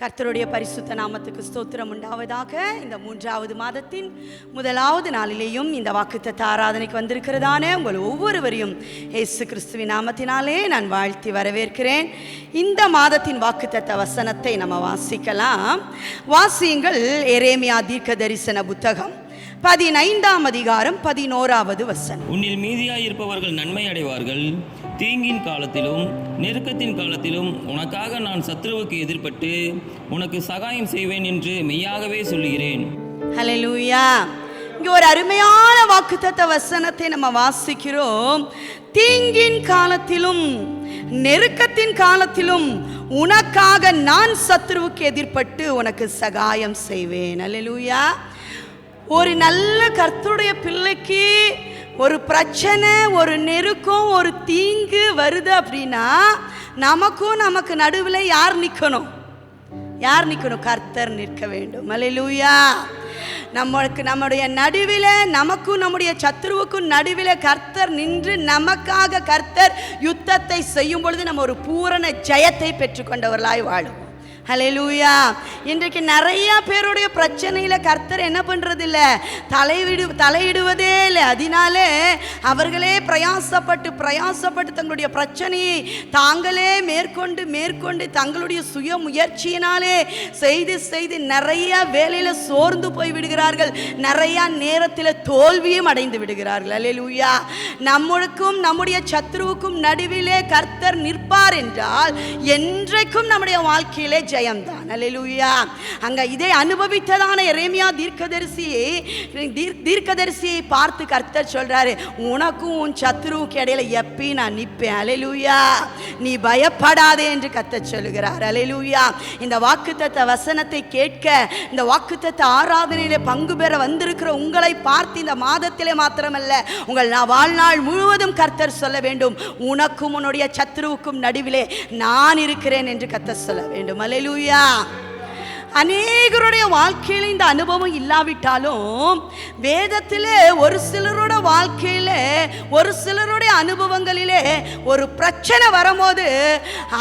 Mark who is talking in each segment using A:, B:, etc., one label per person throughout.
A: கர்த்தருடைய பரிசுத்த நாமத்துக்கு ஸ்தோத்திரம் உண்டாவதாக. இந்த 3வது மாதத்தின் முதலாவது நாளிலேயும் இந்த வாக்குத்தத்த ஆராதனைக்கு வந்திருக்கிறதான உங்கள் ஒவ்வொருவரையும் இயேசு கிறிஸ்துவின் நாமத்தினாலே நான் வாழ்த்தி வரவேற்கிறேன். இந்த மாதத்தின் வாக்குத்தத்த வசனத்தை நம்ம வாசிக்கலாம். வாசியுங்கள். எரேமியா தீர்க்க தரிசன புத்தகம் 15ஆம் அதிகாரம் 11வது வசனம்.
B: உன்னில் மீதியாயிருப்பவர்கள் நன்மை அடைவார்கள். தீங்கின் காலத்திலும் நெருக்கத்தின் காலத்திலும் உனக்காக நான் சத்துருவுக்கு எதிர்பட்டு உனக்கு சகாயம் செய்வேன் என்று மெய்யாகவே சொல்லுகிறேன்.
A: ஹல்லேலூயா. இங்கே ஒரு அருமையான வாக்குத்தத்த வசனத்தை நம்ம வாசிக்கிறோம். தீங்கின் காலத்திலும் நெருக்கத்தின் காலத்திலும் உனக்காக நான் சத்துருவுக்கு எதிர்பட்டு உனக்கு சகாயம் செய்வேன். ஹல்லேலூயா. ஒரு நல்ல கர்த்தருடைய பிள்ளைக்கு ஒரு பிரச்சனை, ஒரு நெருக்கம், ஒரு தீங்கு வருது அப்படின்னா நமக்கு நடுவில் யார் நிற்கணும்? கர்த்தர் நிற்க வேண்டும். ஹல்லேலூயா. நம்முடைய நடுவில், நமக்கும் நம்முடைய சத்துருவுக்கும் நடுவில் கர்த்தர் நின்று நமக்காக கர்த்தர் யுத்தத்தை செய்யும் பொழுது நம்ம ஒரு பூரண ஜெயத்தை பெற்றுக்கொண்டவர்களாய் வாழும். ஹல்லேலூயா. இன்றைக்கு நிறைய பேருடைய பிரச்சனையில் கர்த்தர் என்ன பண்ணுறதில்ல, தலையிடுவதே இல்லை. அதனாலே அவர்களே பிரயாசப்பட்டு தங்களுடைய பிரச்சனையை தாங்களே மேற்கொண்டு தங்களுடைய சுய முயற்சியினாலே செய்து நிறைய வேலையில் சோர்ந்து போய் விடுகிறார்கள். நிறைய நேரத்தில் தோல்வியும் அடைந்து விடுகிறார்கள். ஹல்லேலூயா. நம்மளுக்கும் நம்முடைய சத்துருவுக்கும் நடுவிலே கர்த்தர் நிற்பார் என்றால் என்றைக்கும் நம்முடைய வாழ்க்கையிலே ஜெயம்தான். ஹல்லேலூயா. அங்க இதை அனுபவித்ததான எரேமியா தீர்க்கதரிசியை பார்த்து கர்த்தர் சொல்றாரு, உனக்கும் உன் சத்துருவுக்கு இடையில எப்பயும் நான் நிற்பேன். ஹல்லேலூயா. நீ பயப்படாதே என்று கர்த்தர் சொல்லுகிறார். ஹல்லேலூயா. இந்த வாக்குத்தத்த வசனத்தை கேட்க, இந்த வாக்குத்தத்த ஆராதனையிலே பங்கு பெற வந்திருக்கிற உங்களை பார்த்து இந்த மாதத்திலே மாத்திரமல்ல, உங்கள் வாழ்நாள் முழுவதும் கர்த்தர் சொல்ல வேண்டும், உனக்கும் உன்னுடைய சத்துருவுக்கும் நடுவிலே நான் இருக்கிறேன் என்று கர்த்தர் சொல்ல வேண்டும். ஹல்லேலூயா. அநேகருடைய வாழ்க்கையில் இந்த அனுபவம் இல்லாவிட்டாலும் வேதத்தில் ஒரு சிலரோட வாழ்க்கையில், ஒரு சிலருடைய அனுபவங்களிலே ஒரு பிரச்சனை வரும்போது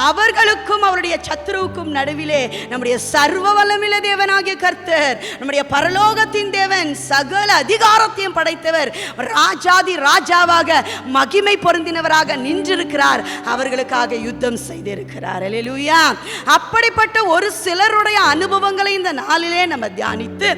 A: அவர்களுக்கும் அவருடைய சத்துருவுக்கும் நடுவிலே நம்முடைய சர்வ வல்லமையுள்ள தேவனாகிய கர்த்தர், நம்முடைய பரலோகத்தின் தேவன், சகல அதிகாரத்தையும் படைத்தவர், ராஜாதி ராஜாவாக மகிமை பொருந்தினவராக நின்றிருக்கிறார். அவர்களுக்காக யுத்தம் செய்திருக்கிறார். ஹல்லேலூயா. அப்படிப்பட்ட ஒரு சிலருடைய அனுபவங்களை இந்த நாளிலே நம்ம தியானித்து,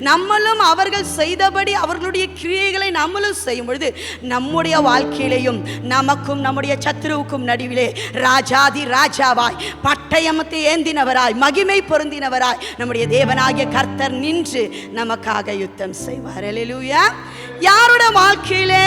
A: நம்மளும் அவர்கள் செய்தபடி அவர்களுடைய கிரியைகளை நம்மளும் செய்யும் பொழுது நம்முடைய வாழ்க்கையிலேயும் நமக்கும் நம்முடைய சத்துருவுக்கும் நடுவிலே ராஜாதி ராஜாவாய், பட்டயமத்தை ஏந்தினவராய், மகிமை பொருந்தினவராய் நம்முடைய தேவனாகிய கர்த்தர் நின்று நமக்காக யுத்தம் செய்வார். ஹல்லேலூயா. யாருடைய வாழ்க்கையிலே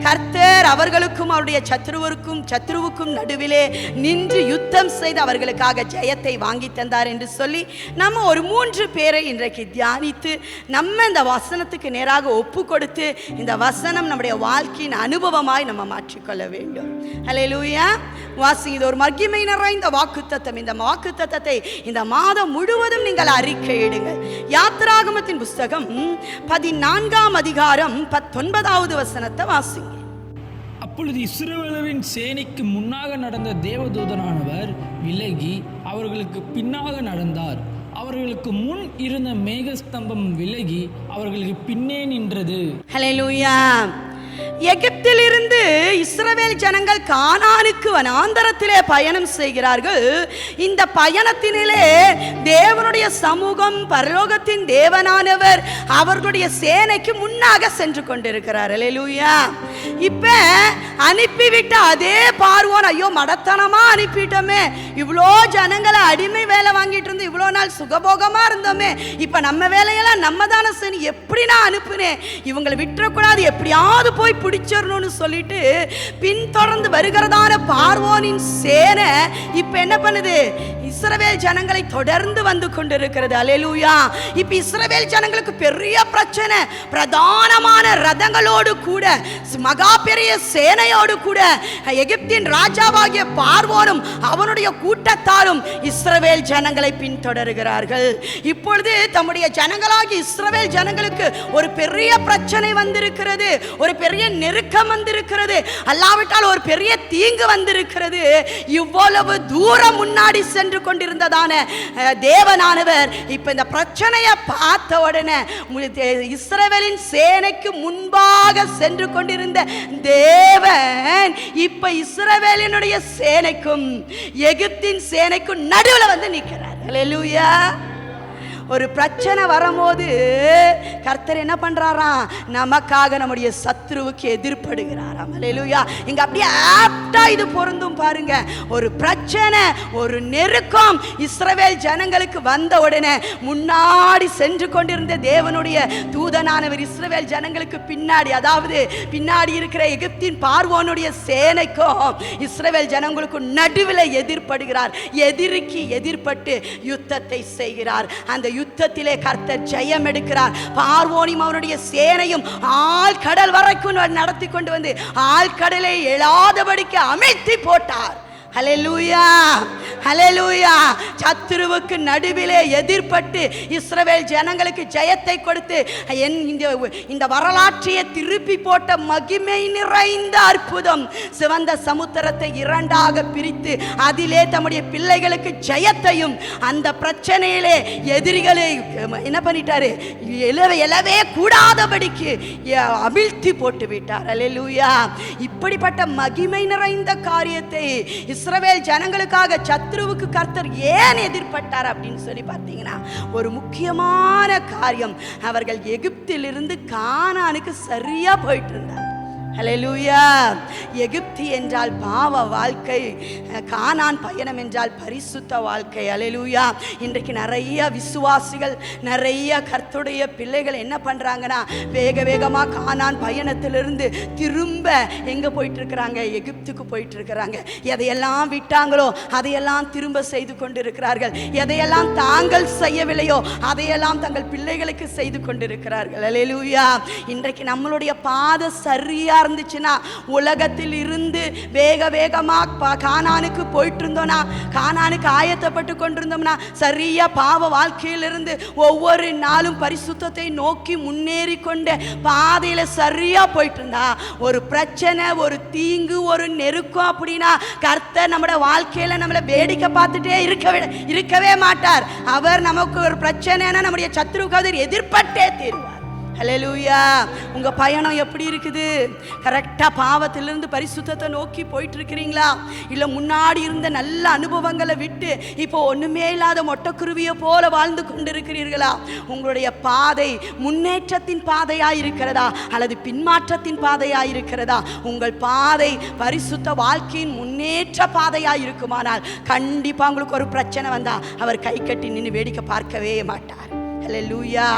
A: கர்த்தர் அவர்களுக்கும் அவருடைய சத்துருவுக்கும் நடுவிலே நின்று யுத்தம் செய்து அவர்களுக்காக ஜெயத்தை வாங்கி தந்தார் என்று சொல்லி நம்ம ஒரு 3 பேரை இன்றைக்கு தியானித்து நம்ம இந்த வசனத்துக்கு நேராக ஒப்பு கொடுத்து இந்த வசனம் நம்முடைய வாழ்க்கையின் அனுபவமாய் நம்ம மாற்றிக்கொள்ள வேண்டும். ஹல்லேலூயா. வாசிங்க. இது ஒரு மகிமை நிறைந்த வாக்குத்தத்தம். இந்த வாக்குத்தத்தத்தை இந்த மாதம் முழுவதும் நீங்கள் அறிக்கையிடுங்கள். யாத்திராகமத்தின் புஸ்தகம் 14ஆம் அதிகாரம் 19வது வசனத்தை வாசிங்க.
C: அப்பொழுது இஸ்ரவேலரின் சேனைக்கு முன்னாக நடந்த தேவதூதனானவர் விலகி அவர்களுக்கு பின்னாக நடந்தார். அவர்களுக்கு முன் இருந்த மேகஸ்தம்பம் விலகி அவர்களுக்கு பின்னே நின்றது.
A: ஹல்லேலூயா. எகிப்திலிருந்து இஸ்ரவேல் ஜனங்கள் கானானுக்கு வனாந்தரத்திலே பயணம் செய்கிறார்கள். இந்த பயணத்தினிலே தேவனுடைய சமூகம், பரலோகத்தின் தேவனானவர் அவர்களுடைய சேனைக்கு முன்னாக சென்று கொண்டிருக்கிறார். ஹல்லேலூயா. இப்ப அனுப்பிவிட்ட அதே பார்வோன், ஐயோ மடத்தனமா அனுப்பிட்டோமே, இவ்வளோ ஜனங்களை அடிமை வேலை வாங்கிட்டு இருந்து இவ்வளோ நாள் சுகபோகமா இருந்தோமே, இப்ப நம்ம வேலையெல்லாம் நம்ம தானே செய்யணும், எப்படி நான் அனுப்புனேன், இவங்களை விட்டுறக்கூடாது, எப்படியாவது போய் பிடிச்சிடணும்னு சொல்லிட்டு பின்தொடர்ந்து வருகிறதான பார்வோனின் சேனை இப்ப என்ன பண்ணுது? இஸ்ரவேல் ஜனங்களை தொடர்ந்து வந்து கொண்டிருக்கிறது. ஹல்லேலூயா. இப்ப இஸ்ரவேல் ஜனங்களுக்கு பெரிய பிரச்சனை. பிரதானமான ரதங்களோடு கூட, மகா பெரிய சேனையோடு கூட எகிப்தின் ராஜாவாகிய பார்வோனும் அவனுடைய கூட்டத்தாரும் இஸ்ரவேல் ஜனங்களை பின்தொடர்கிறார்கள். இப்பொழுது தம்முடைய ஜனங்களாகிய இஸ்ரவேல் ஜனங்களுக்கு ஒரு பெரிய பிரச்சனை வந்திருக்கிறது, ஒரு பெரிய நெருக்கம் வந்திருக்கிறது, அல்லாவிட்டால் ஒரு பெரிய தீங்கு வந்திருக்கிறது. இவ்வளவு தூரம் முன்னாடி சென்று கொண்டிருந்ததான தேவனானவர் இப்ப இந்த பிரச்சனையை பார்த்த உடனே இஸ்ரவேலின் சேனைக்கு முன்பாக சென்று கொண்டிருந்த தேவன் இப்ப இஸ்ரவேலினுடைய சேனைக்கும் எகிப்தின் சேனைக்கும் நடுவில் வந்து நிற்கிறார். அல்லேலூயா. ஒரு பிரச்சனை வரும்போது கர்த்தர் என்ன பண்றாராம்? நமக்காக நம்முடைய சத்ருவுக்கு எதிர்ப்படுகிறாராம். அல்லேலூயா. இங்க அப்படியே ஆப்டா இது பொருந்தும் பாருங்க. ஒரு பிரச்சனை, ஒரு நெருக்கம் இஸ்ரவேல் ஜனங்களுக்கு வந்த உடனே முன்னாடி சென்று கொண்டிருந்த தேவனுடைய தூதனானவர் இஸ்ரவேல் ஜனங்களுக்கு பின்னாடி, அதாவது பின்னாடி இருக்கிற எகிப்தின் பார்வோனுடைய சேனைக்கும் இஸ்ரவேல் ஜனங்களுக்கும் நடுவில் எதிர்ப்படுகிறார். எதிரிக்கு எதிர்பட்டு யுத்தத்தை செய்கிறார். அந்த யுத்தத்திலே கர்த்தர் ஜெயம் எடுக்கிறார். பார்வோனியும் அவனுடைய சேனையும் ஆழ்கடல் வரைக்கும் நடத்தி கொண்டு வந்து ஆழ்கடலை எழாதபடிக்கு அமிழ்த்தி போட்டார். ஹல்லேலூயா, ஹல்லேலூயா. சத்துருவுக்கு நடுவிலே எதிர்பட்டு இஸ்ரவேல் ஜனங்களுக்கு ஜெயத்தை கொடுத்து இந்த வரலாற்றையே திருப்பி போட்ட மகிமை நிறைந்த அற்புதம். சிவந்த சமுத்திரத்தை இரண்டாக பிரித்து அதிலே தம்முடைய பிள்ளைகளுக்கு ஜெயத்தையும், அந்த பிரச்சனையிலே எதிரிகளை என்ன பண்ணிட்டாரு? எழவே கூடாதபடிக்கு அமிழ்த்தி போட்டு விட்டார். ஹல்லேலூயா. இப்படிப்பட்ட மகிமை நிறைந்த காரியத்தை இஸ்ரவேல் ஜனங்களுக்காக சத்ருவுக்கு கர்த்தர் ஏன் எதிர்பட்டார் அப்படின்னு சொல்லி பார்த்தீங்கன்னா, ஒரு முக்கியமான காரியம். அவர்கள் எகிப்திலிருந்து கானானுக்கு சரியா போயிட்டு இருந்தார். ஹல்லேலூயா. எகிப்தி என்றால் பாவ வாழ்க்கை, கானான் பயணம் என்றால் பரிசுத்த வாழ்க்கை. ஹல்லேலூயா. இன்றைக்கு நிறைய விசுவாசிகள், நிறைய கர்த்தருடைய பிள்ளைகள் என்ன பண்றாங்கன்னா, வேக வேகமாக கானான் பயணத்திலிருந்து திரும்ப எங்க போயிட்டு இருக்கிறாங்க? எகிப்துக்கு போயிட்டு இருக்கிறாங்க. எதையெல்லாம் விட்டாங்களோ அதையெல்லாம் திரும்ப செய்து கொண்டிருக்கிறார்கள். எதையெல்லாம் தாங்கள் செய்யவில்லையோ அதையெல்லாம் தங்கள் பிள்ளைகளுக்கு செய்து கொண்டிருக்கிறார்கள். ஹல்லேலூயா. இன்றைக்கு நம்மளுடைய பாதை சரியா இருந்துச்சுன்னா, உலகத்தில் இருந்து வேக வேகமாக கானானுக்கு போயிட்டு இருந்தோம்னா, கானானுக்கு ஆயத்தப்பட்டு கொண்டிருந்தோம்னா, சரியா பாவ வாழ்க்கையிலிருந்து ஒவ்வொரு நாளும் பரிசுத்தத்தை நோக்கி முன்னேறி கொண்ட பாதையில சரியா போயிட்டு இருந்தா, ஒரு பிரச்சனை, ஒரு தீங்கு, ஒரு நெருக்கம் அப்படின்னா கர்த்தர் நம்முடைய வாழ்க்கையில நம்மளை வேடிக்கை பார்த்துட்டே இருக்கவே மாட்டார். அவர் நமக்கு ஒரு பிரச்சனைனா நம்முடைய சத்ருவுக்கு எதிர்பட்டே தீர்வார். ஹல்லேலூயா. உங்க பயணம் எப்படி இருக்குது? கரெக்டா பாவத்திலிருந்து பரிசுத்தத்தை நோக்கி போயிட்டு இருக்கிறீங்களா? இல்ல முன்னாடி இருந்த நல்ல அனுபவங்களை விட்டு இப்போ ஒண்ணுமே இல்லாத மொட்டைக்குருவியை போல வாழ்ந்து கொண்டிருக்கிறீர்களா? உங்களுடைய பாதை முன்னேற்றத்தின் பாதையா இருக்கிறதா அல்லது பின்மாற்றத்தின் பாதையா இருக்கிறதா? உங்கள் பாதை பரிசுத்த வாழ்க்கையின் முன்னேற்ற பாதையா இருக்குமானால் கண்டிப்பா உங்களுக்கு ஒரு பிரச்சனை வந்தா அவர் கை கட்டி நின்று வேடிக்கை பார்க்கவே மாட்டார். ஹல்லேலூயா.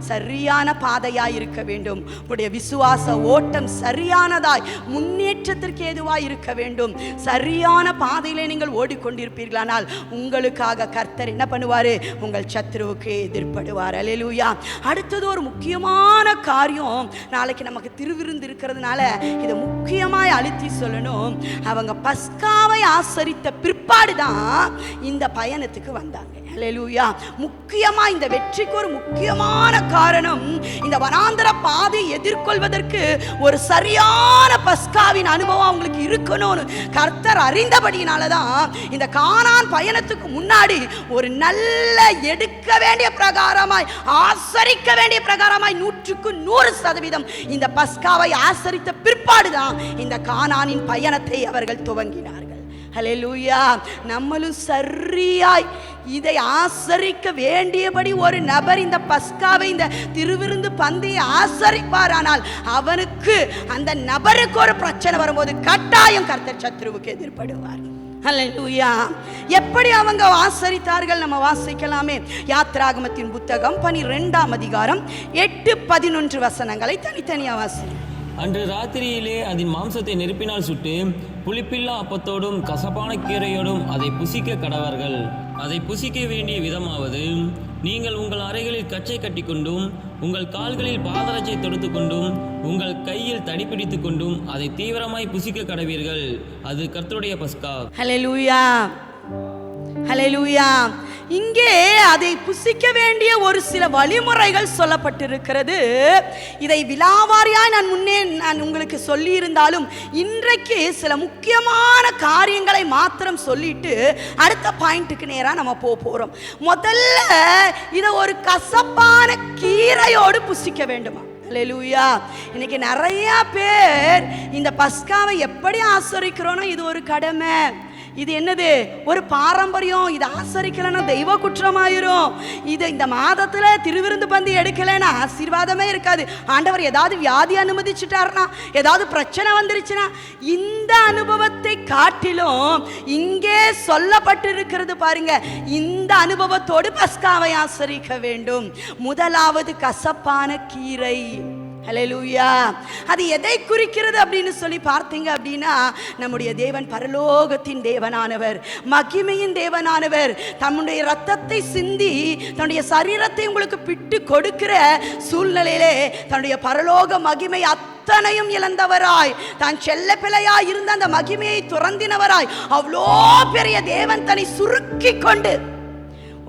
A: சரியான பாதையாய் இருக்க வேண்டும். உங்களுடைய விசுவாச ஓட்டம் சரியானதாய் முன்னேற்றத்திற்கு ஏதுவாய் இருக்க வேண்டும். சரியான பாதையிலே நீங்கள் ஓடிக்கொண்டிருப்பீர்களானால் உங்களுக்காக கர்த்தர் என்ன பண்ணுவாரு? உங்கள் சத்ருவுக்கு எதிர்ப்படுவார். ஹல்லேலூயா. அடுத்தது ஒரு முக்கியமான காரியம். நாளைக்கு நமக்கு திருவிருந்து இருக்கிறதுனால இதை முக்கியமாய் அழுத்தி சொல்லணும். அவங்க பஸ்காவை ஆசரித்த பிற்பாடுதான் இந்த பயணத்துக்கு வந்தாங்க. ஹல்லேலூயா. முக்கியமா இந்த வெற்றிக்கு ஒரு முக்கியமான காரணம், இந்த வனாந்தர பாதையை எதிர்கொள்வதற்கு ஒரு சரியான பஸ்காவின் அனுபவம் அவங்களுக்கு இருக்கணும்னு கர்த்தர் அறிந்தபடியினாலதான் இந்த கானான் பயணத்துக்கு முன்னாடி ஒரு நல்ல எடுக்க வேண்டிய பிரகாரமாய், ஆசரிக்க வேண்டிய பிரகாரமாய் 100% இந்த பஸ்காவை ஆசரித்த பிற்பாடுதான் இந்த கானானின் பயணத்தை அவர்கள் துவங்கினார்கள். ஹல்லேலூயா. நம்மளும் சரியாய் இதை ஆசரிக்க வேண்டியபடி ஒரு நபர் இந்த பஸ்காவை, இந்த திருவிருந்து பந்தியை ஆசரிப்பாரானால் அவனுக்கு, அந்த நபருக்கு ஒரு பிரச்சனை வரும்போது கட்டாயம் கர்த்தர் சத்ருவுக்கு எதிர்ப்படுவார். ஹல்லேலூயா. எப்படி அவங்க ஆசரித்தார்கள் நம்ம வாசிக்கலாமே. யாத்ராகமத்தின் புத்தகம் 12ஆம் அதிகாரம் 8-11 வசனங்களை தனித்தனியாக வாசி.
B: அன்று ராத்திரியிலே அதன் மாம்சத்தை நெருப்பினால் சுட்டு புளிப்பில்லா அப்பத்தோடும் கசப்பான கீரையோடும் அதை புசிக்க கடவர்கள். அதை புசிக்க வேண்டிய விதமாவது, நீங்கள் உங்கள் அறைகளில் கச்சை கட்டிக்கொண்டும் உங்கள் கால்களில் பாதரட்சை தொடுத்து கொண்டும் உங்கள் கையில் தடி பிடித்து கொண்டும் அதை தீவிரமாய் புசிக்க கடவீர்கள். அது கர்த்தருடைய பஸ்கா.
A: ஹல்லேலூயா. ஹல்லேலூயா. இங்கே அதை புசிக்க வேண்டிய ஒரு சில வழிமுறைகள் சொல்லப்பட்டிருக்கிறது. இதை விலாவாரியாய் நான் உங்களுக்கு சொல்லி இருந்தாலும் இன்றைக்கு சில முக்கியமான காரியங்களை மாத்திரம் சொல்லிட்டு அடுத்த பாயிண்ட்டுக்கு நேராக நம்ம போறோம். முதல்ல இதை ஒரு கசப்பான கீரையோடு புசிக்க வேண்டுமா? ஹல்லேலூயா. இன்னைக்கு நிறைய பேர் இந்த பஸ்காவை எப்படி ஆசரிக்கிறோன்னா இது ஒரு கடமை, இது என்னது ஒரு பாரம்பரியம், இது ஆசரிக்கலைன்னா தெய்வ குற்றமாயிரும், இது இந்த மாதத்துல திருவிருந்து பந்தி எடுக்கலைன்னா ஆசீர்வாதமே இருக்காது, ஆண்டவர் ஏதாவது வியாதி அனுமதிச்சுட்டாருனா, ஏதாவது பிரச்சனை வந்துருச்சுன்னா, இந்த அனுபவத்தை காட்டிலும் இங்கே சொல்லப்பட்டிருக்கிறது பாருங்க, இந்த அனுபவத்தோடு பஸ்காவை ஆசரிக்க வேண்டும். முதலாவது கசப்பான கீரை. ஹல்லேலூயா. அது எதை குறிக்கிறது அப்படின்னு சொல்லி பார்த்தீங்க அப்படின்னா, நம்முடைய தேவன் பரலோகத்தின் தேவனானவர், மகிமையின் தேவனானவர், தன்னுடைய ரத்தத்தை சிந்தி தன்னுடைய சரீரத்தை உங்களுக்கு பிட்டு கொடுக்கிற சூழ்நிலையிலே தன்னுடைய பரலோக மகிமை அத்தனையும் இழந்தவராய், தான் செல்ல பிள்ளையாய் இருந்த அந்த மகிமையை துறந்தினவராய், அவ்வளோ பெரிய தேவன் தன்னை சுருக்கி கொண்டு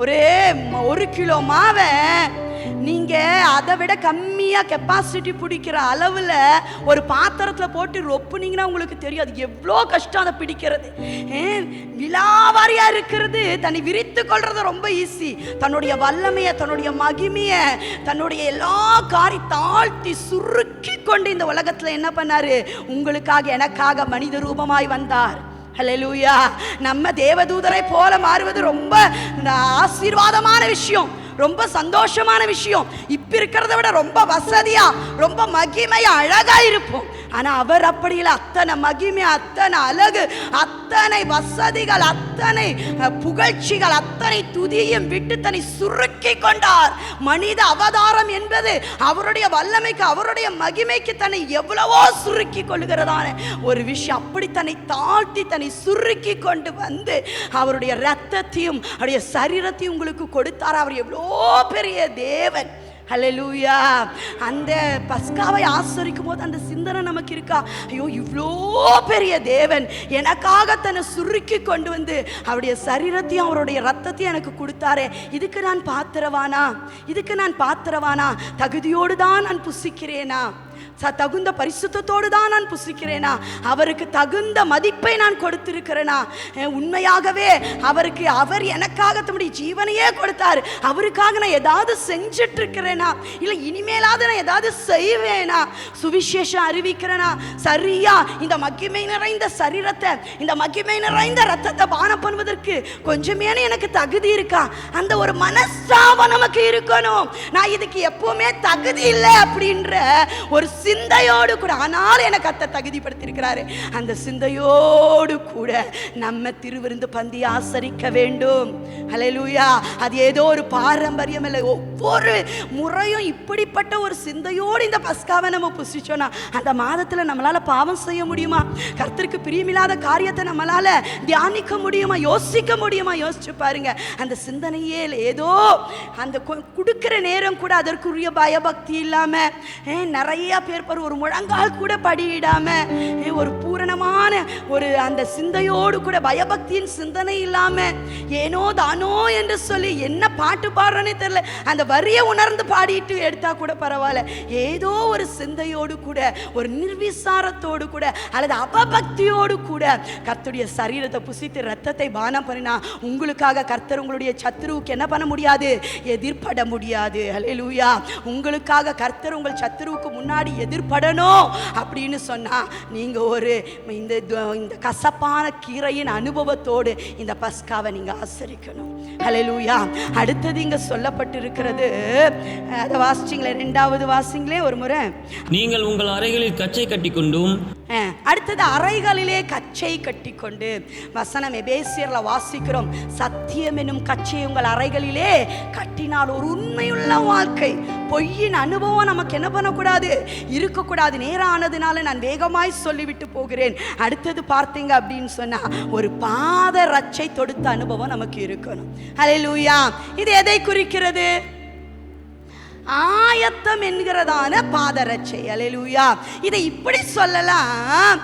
A: ஒரே 1 கிலோ மாவை நீங்க அதை விட கம்மியா கெப்பாசிட்டி பிடிக்கிற அளவுல ஒரு பாத்திரத்துல போட்டு ரொப்புனீங்கன்னா உங்களுக்கு தெரியும் அது எவ்வளோ கஷ்டம் அதை பிடிக்கிறது. விலாவாரியா இருக்கிறது, தன்னை விரித்து கொள்றது ரொம்ப ஈஸி. தன்னுடைய வல்லமையை, தன்னுடைய மகிமையை, தன்னுடைய எல்லா தாழ்த்தி சுருக்கி கொண்டு இந்த உலகத்துல என்ன பண்ணாரு, உங்களுக்காக எனக்காக மனித ரூபமாய் வந்தார். ஹல்லேலூயா. நம்ம தேவதூதரை போல மாறுவது ரொம்ப ஆசீர்வாதமான விஷயம், ரொம்ப சந்தோஷமான விஷயம். இப்ப இருக்கிறத விட ரொம்ப வசதியா, ரொம்ப மகிமையா, அழகா இருப்போம். ஆனா அவர் அப்படி இல்லை. அத்தனை மகிமை, அத்தனை அழகு, அத்தனை வசதிகள், அத்தனை புகழ்ச்சிகள், அத்தனை துதியும் விட்டு தன்னை சுருக்கி கொண்டார். மனித அவதாரம் என்பது அவருடைய வல்லமைக்கு, அவருடைய மகிமைக்கு தன்னை எவ்வளவோ சுருக்கி கொள்கிறதான ஒரு விஷயம். அப்படி தன்னை தாழ்த்தி தன்னை சுருக்கி கொண்டு வந்து அவருடைய ரத்தத்தையும் அவருடைய சரீரத்தையும் உங்களுக்கு கொடுத்தார். அவர் எவ்வளோ பெரிய தேவன். ஹல்லேலூயா. அந்த பஸ்காவை ஆசரிக்கும் போது அந்த சிந்தனை நமக்கு இருக்கா, ஐயோ இவ்வளோ பெரிய தேவன் எனக்காக தன்னை சுருக்கி கொண்டு வந்து அவருடைய சரீரத்தையும் அவருடைய ரத்தத்தையும் எனக்கு கொடுத்தாரே, இதுக்கு நான் பாத்திரவானா, இதுக்கு நான் பாத்திரவானா, தகுதியோடு தான் நான் புசிக்கிறேனா, தகுந்த பரிசுத்தத்தோடு தான் நான் புசிக்கிறேனா, அவருக்கு தகுந்த மதிப்பை நான் கொடுத்திருக்கிறேனா, உண்மையாகவே அவருக்கு, அவர் எனக்காக தம்முடைய ஜீவனையே கொடுத்தார், அவருக்காக நான் ஏதாவது செஞ்சிட்டு இருக்கிறேனா, இல்லை இனிமேலாவது நான் ஏதாவது செய்வேனா, சுவிசேஷம் அறிவிக்கிறேனா, சரியா இந்த மகிமை நிறைந்த சரீரத்தை, இந்த மகிமை நிறைந்த ரத்தத்தை பானம் பண்ணுவதற்கு கொஞ்சமே எனக்கு தகுதி இருக்கா, அந்த ஒரு மனசாவ நமக்கு இருக்கணும். நான் இதுக்கு எப்பவுமே தகுதி இல்லை அப்படின்ற ஒரு சிந்தையோடு கூட, ஆனால் எனக்கு கர்த்தர் தகுதிப்படுத்தியிருக்கிறாரு, அந்த சிந்தையோடு கூட நம்ம திருவிருந்து பந்தி ஆசரிக்க வேண்டும். ஹல்லேலூயா. அது ஏதோ ஒரு பாரம்பரியம் இல்லை, ஒவ்வொரு முறையும் இப்படிப்பட்ட ஒரு சிந்தையோடு இந்த பஸ்காவை நம்ம புசிச்சோன்னா அந்த மாதத்தில் நம்மளால பாவம் செய்ய முடியுமா? கர்த்தருக்கு பிரியமில்லாத காரியத்தை நம்மளால தியானிக்க முடியுமா? யோசிக்க முடியுமா? யோசிச்சு பாருங்க. அந்த சிந்தனையே ஏதோ அந்த கொடுக்கிற நேரம் கூட அதற்குரிய பயபக்தி இல்லாம, நிறைய பேர் ஒரு முழங்கால் கூட படியிடாம, ஒரு பூரணமான ஒரு அந்த சிந்தையோடு கூட பயபக்தியின் சிந்தனை இல்லாம, ஏனோ தானோ என்று சொல்லி என்ன பாட்டு பாடுறனே தெரியல, அந்த வரியை உணர்ந்து பாடிட்டு எடுத்தா கூட பரவாயில்ல, ஏதோ ஒரு சிந்தையோடு கூட, ஒரு நிர்விசாரத்தோடு கூட, அல்லது அபபக்தியோடு கூட கர்த்தருடைய சரீரத்தை புசித்து ரத்தத்தை பானம் பண்ணினா உங்களுக்காக கர்த்தர் உங்களுடைய சத்துருவுக்கு என்ன பண்ண முடியாது, எதிர்பட முடியாது. ஹல்லேலூயா. உங்களுக்காக கர்த்தர் உங்கள் சத்துருவுக்கு முன்னாடி எதிர்படணும் அப்படின்னு சொன்னா நீங்க ஒரு இந்த கசப்பான கீரையின் அனுபவத்தோடு இந்த பஸ்காவை நீங்க ஆசரிக்கணும். ஹல்லேலூயா. அடுத்தது இங்க சொல்லப்பட்டிருக்கிறது, அதை வாசிச்சிங்களே, 2வது வாசிங்களே ஒரு முறை.
B: நீங்கள் உங்கள் அறைகளில் கச்சை கட்டிக்கொண்டும்,
A: அடுத்தது அறைகளிலே கச்சை கட்டிக்கொண்டு, வசனம் எபேசியர்ல வாசிக்கிறோம், சத்தியம் எனும் கச்சை உங்கள் அறைகளிலே கட்டினால் ஒரு உண்மையுள்ள வாழ்க்கை, பொய்யின் அனுபவம் நமக்கு என்ன பண்ணக்கூடாது, இருக்கக்கூடாது. நேரானதுனால நான் வேகமாய் சொல்லிவிட்டு போகிறேன். அடுத்தது பார்த்தீங்க அப்படின்னு சொன்னா ஒரு பாத ரட்சை தொடுத்த அனுபவம் நமக்கு இருக்கணும். ஹல்லேலூயா. இது எதை குறிக்கிறது? ஆயத்தம் என்கிறதான பாதரட்சை. அல்லேலூயா. இதை இப்படி சொல்லலாம்,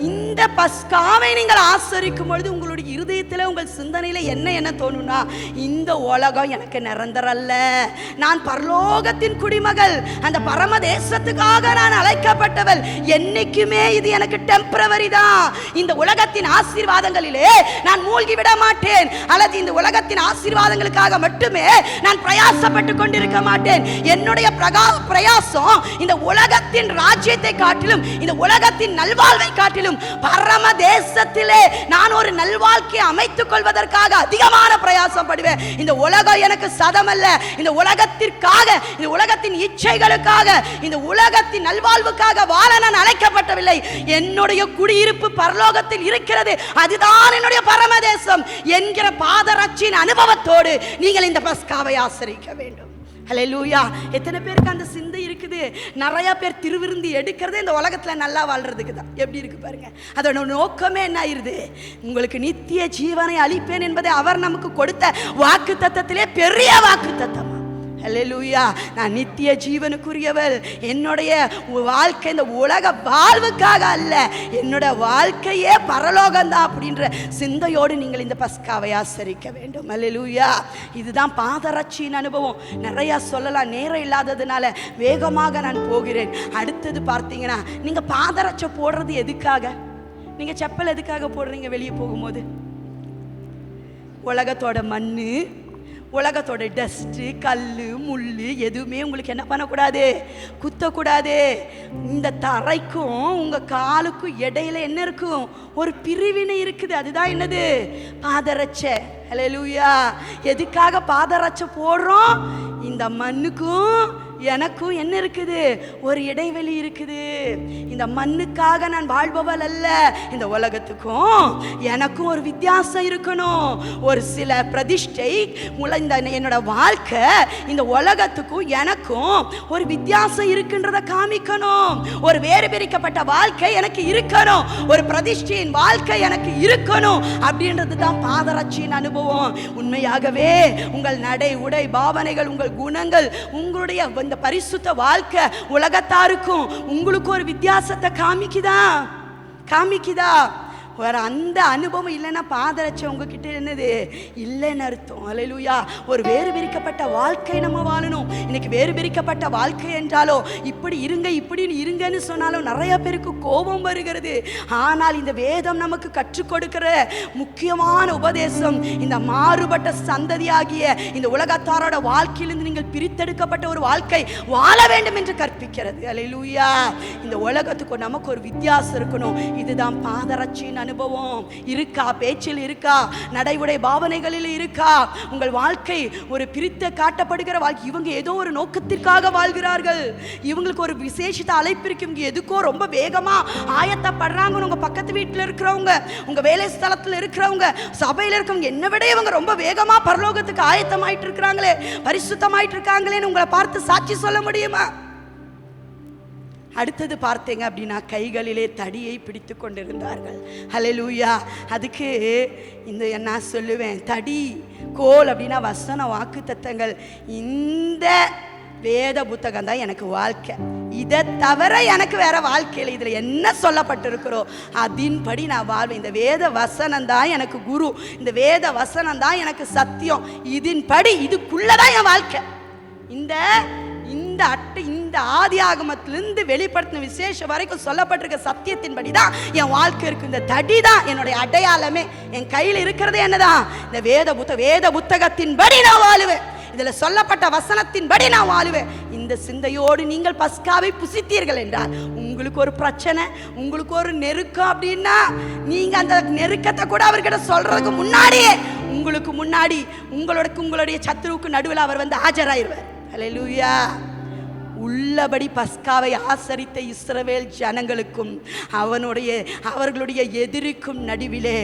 A: இந்த பஸ்காவை நீங்கள் ஆசரிக்கும் பொழுது உங்களுடைய இருதயத்தில் உங்கள் சிந்தனையில் என்ன தோணும்னா, இந்த உலகம் எனக்கு நிரந்தரல்ல, நான் பரலோகத்தின் குடிமகள், அந்த பரம தேசத்துக்காக நான் அழைக்கப்பட்டவள், என்னைக்குமே இது எனக்கு டெம்பரவரி தான். இந்த உலகத்தின் ஆசீர்வாதங்களிலே நான் மூழ்கி விட மாட்டேன், அல்லது இந்த உலகத்தின் ஆசீர்வாதங்களுக்காக மட்டுமே நான் பிரயாசப்பட்டு கொண்டிருக்க மாட்டேன். என்னுடைய பிரயாசம் இந்த உலகத்தின் ராஜ்யத்தை காட்டிலும், இந்த உலகத்தின் நல்வாழ்வை காட்டிலும் பரம தேசத்திலே நான் ஒரு நல்வாழ்க்கையை அமைத்துக் கொள்வதற்காக அதிகமான பிரயாசப்படுவேன். இந்த உலகம் எனக்கு சதமல்ல. இந்த உலகத்திற்காக, இந்த உலகத்தின் இச்சைகளுக்காக, இந்த உலகத்தின் நல்வாழ்வுக்காக வாழ நான் அழைக்கப்பட்டவில்லை. என்னுடைய குடியிருப்பு பரலோகத்தில் இருக்கிறது, அதுதான் என்னுடைய பரமதேசம் என்கிற பாதரட்சியின் அனுபவத்தோடு நீங்கள் இந்த பஸ்காவை ஆசரிக்க வேண்டும். ஹல்லேலூயா. எத்தனை பேருக்கு அந்த சிந்தை இருக்குது? நிறைய பேர் திருவிருந்து எடுக்கிறதே இந்த உலகத்தில் நல்லா வாழ்றதுக்கு தான். எப்படி இருக்கு பாருங்க. அதோட நோக்கமே என்ன ஆயிருது? உங்களுக்கு நித்திய ஜீவனை அளிப்பேன் என்பதை அவர் நமக்கு கொடுத்த வாக்கு தத்தத்திலே பெரிய வாக்கு தத்தம். ஹல்லேலூயா. நான் நித்திய ஜீவனுக்குரியவள். என்னுடைய வாழ்க்கை இந்த உலக வாழ்வுக்காக அல்ல, என்னோட வாழ்க்கையே பரலோகம்தான் அப்படின்ற சிந்தையோடு நீங்கள் இந்த பஸ்காவை ஆசரிக்க வேண்டும். ஹல்லேலூயா. இதுதான் பாதரட்சியின் அனுபவம். நிறையா சொல்லலாம், நேரம் இல்லாததுனால வேகமாக நான் போகிறேன். அடுத்தது பார்த்தீங்கன்னா, நீங்கள் பாதரட்சை போடுறது எதுக்காக? நீங்கள் செப்பல் எதுக்காக போடுறீங்க? வெளியே போகும்போது உலகத்தோட மண்ணு, உலகத்தோட டஸ்ட்டு, கல், முள் எதுவுமே உங்களுக்கு என்ன பண்ணக்கூடாது? குத்தக்கூடாது. இந்த தரைக்கும் உங்கள் காலுக்கும் இடையில என்ன இருக்கும்? ஒரு பிரிவினை இருக்குது. அதுதான் என்னது? பாதரட்சை. ஹல்லேலூயா. எதுக்காக பாதரட்சை போடுறோம்? இந்த மண்ணுக்கும் எனக்கும் என்ன இருக்குது? ஒரு இடைவெளி இருக்குது. இந்த மண்ணுக்காக நான் வாழ்பவள் அல்ல, இந்த உலகத்துக்கும் எனக்கும் ஒரு வித்தியாசம் இருக்கணும். ஒரு சில பிரதிஷ்டை இந்த என்னோட வாழ்க்கை இந்த உலகத்துக்கும் எனக்கும் ஒரு வித்தியாசம் இருக்குன்றத காமிக்கணும். ஒரு வேறு பிரிக்கப்பட்ட வாழ்க்கை எனக்கு இருக்கணும், ஒரு பிரதிஷ்டையின் வாழ்க்கை எனக்கு இருக்கணும். அப்படின்றது தான் பாதரட்சியின் அனுபவம். உண்மையாகவே உங்கள் நடை, உடை, பாவனைகள், உங்கள் குணங்கள், உங்களுடைய இந்த பரிசுத்த வாழ்க்கை உலகத்தாருக்கும் உங்களுக்கு ஒரு வித்தியாசத்தை காமிக்குதா? ஒரு அந்த அனுபவம் இல்லைன்னா பாதரட்சை உங்ககிட்ட என்னது? இல்லைன்னு அர்த்தம். ஹல்லேலூயா. ஒரு வேறு பிரிக்கப்பட்ட வாழ்க்கை நம்ம வாழணும். இன்னைக்கு வேறு பிரிக்கப்பட்ட வாழ்க்கை என்றாலோ, இப்படி இருங்க இப்படின்னு இருங்கன்னு சொன்னாலும் நிறைய பேருக்கு கோபம் வருகிறது. ஆனால் இந்த வேதம் நமக்கு கற்றுக் கொடுக்கிற முக்கியமான உபதேசம், இந்த மாறுபட்ட சந்ததியாகிய இந்த உலகத்தாரோட வாழ்க்கையிலிருந்து நீங்கள் பிரித்தெடுக்கப்பட்ட ஒரு வாழ்க்கை வாழ வேண்டும் என்று கற்பிக்கிறது. ஹல்லேலூயா. இந்த உலகத்துக்கு நமக்கு ஒரு வித்தியாசம் இருக்கணும். இதுதான் பாதரட்சியின் அனுபவம். இருக்கா? பேச்சில் இருக்கா? நடைமுறை பாவனைகளில் இருக்கா? உங்கள் வாழ்க்கை ஒரு பிரித்து காட்டப்படுகிற வாழ்க்கை. இவங்க ஏதோ ஒரு நோக்கத்திற்காக வாழ்கிறார்கள், இவங்களுக்கு ஒரு விசேஷத்தை அழைப்பு இருக்கு, இவங்க எதுக்கோ ரொம்ப வேகமா ஆயத்தப்படுறாங்க. உங்க பக்கத்து வீட்டில் இருக்கிறவங்க, உங்க வேலை ஸ்தலத்தில் இருக்கிறவங்க, சபையில் இருக்கிறவங்க, என்னை விட இவங்க ரொம்ப வேகமா பரலோகத்துக்கு ஆயத்தமாயிட்டு இருக்கிறாங்களே, பரிசுத்தமாயிட்டு இருக்காங்களேன்னு உங்களை பார்த்து சாட்சி சொல்ல முடியுமா? அடுத்தது பார்த்தீங்க அப்படின்னா, கைகளிலே தடியை பிடித்து கொண்டிருந்தார்கள். ஹல்லேலூயா. அதுக்கு இந்த நான் சொல்லுவேன், தடி, கோல் அப்படின்னா வசன வாக்கு தத்தங்கள். இந்த வேத புத்தகம் தான் எனக்கு வாழ்க்கை. இதை தவிர எனக்கு வேற வாழ்க்கையில் இதில் என்ன சொல்லப்பட்டிருக்கிறோ அதன்படி நான் வாழ்வேன். இந்த வேத வசனம் தான் எனக்கு குரு, இந்த வேத வசனம் தான் எனக்கு சத்தியம். இதன்படி இதுக்குள்ளதான் என் வாழ்க்கை. இந்த ஆதி ஆகமத்திலிருந்து வெளிப்படுத்தின விசேஷம் வரைக்கும் சொல்லப்பட்டிருக்க சத்தியத்தின்படி தான் என் வாழ்க்கை இருக்கு. இந்த தடி தான் என்னுடைய அடையாளமே. என் கையில் இருக்கிறது என்னதான்? இந்த வேத புத்தகத்தின்படி நான் வாழுவேன். இதில் சொல்லப்பட்ட வசனத்தின்படி நான் வாழுவேன். இந்த சிந்தையோடு நீங்கள் பஸ்காவை புசித்தீர்கள் என்றால், உங்களுக்கு ஒரு பிரச்சனை, உங்களுக்கு ஒரு நெருக்கம் அப்படின்னா, நீங்க அந்த நெருக்கத்தை கூட அவர்கிட்ட சொல்றதுக்கு முன்னாடியே உங்களுக்கு முன்னாடி உங்களுடைய சத்துருவுக்கு நடுவில் அவர் வந்து ஆஜராயிருவார். ஹல்லேலூயா. உள்ளபடி பஸ்காவை ஆசரித்த இஸ்ரவேல் ஜனங்களுக்கும் அவர்களுடைய எதிரிக்கும் நடுவிலே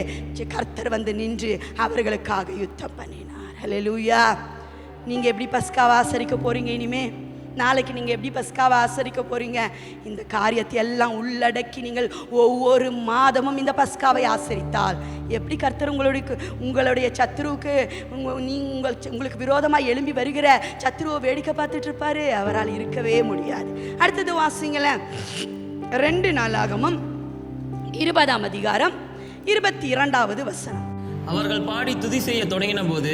A: கர்த்தர் வந்து நின்று அவர்களுக்காக யுத்தம் பண்ணினார். ஹல்லேலூயா. நீங்க எப்படி பஸ்காவை ஆசரிக்க போறீங்க? இனிமே நாளைக்கு நீங்கள் எப்படி பஸ்காவை ஆசரிக்க போறீங்க? இந்த காரியத்தை எல்லாம் உள்ளடக்கி நீங்கள் ஒவ்வொரு மாதமும் இந்த பஸ்காவை ஆசரித்தால் எப்படி கர்த்தர் உங்களுடைய சத்துருவுக்கு உங்களுக்கு விரோதமாக எழும்பி வருகிற சத்துருவை வேடிக்கை பார்த்துட்டு இருப்பாரு? அவரால் இருக்கவே முடியாது. அடுத்தது வாசிங்களேன், 2 நாளாகமம் 20ஆம் அதிகாரம் 22வது வசனம்.
B: அவர்கள் பாடி துதி செய்ய தொடங்கின போது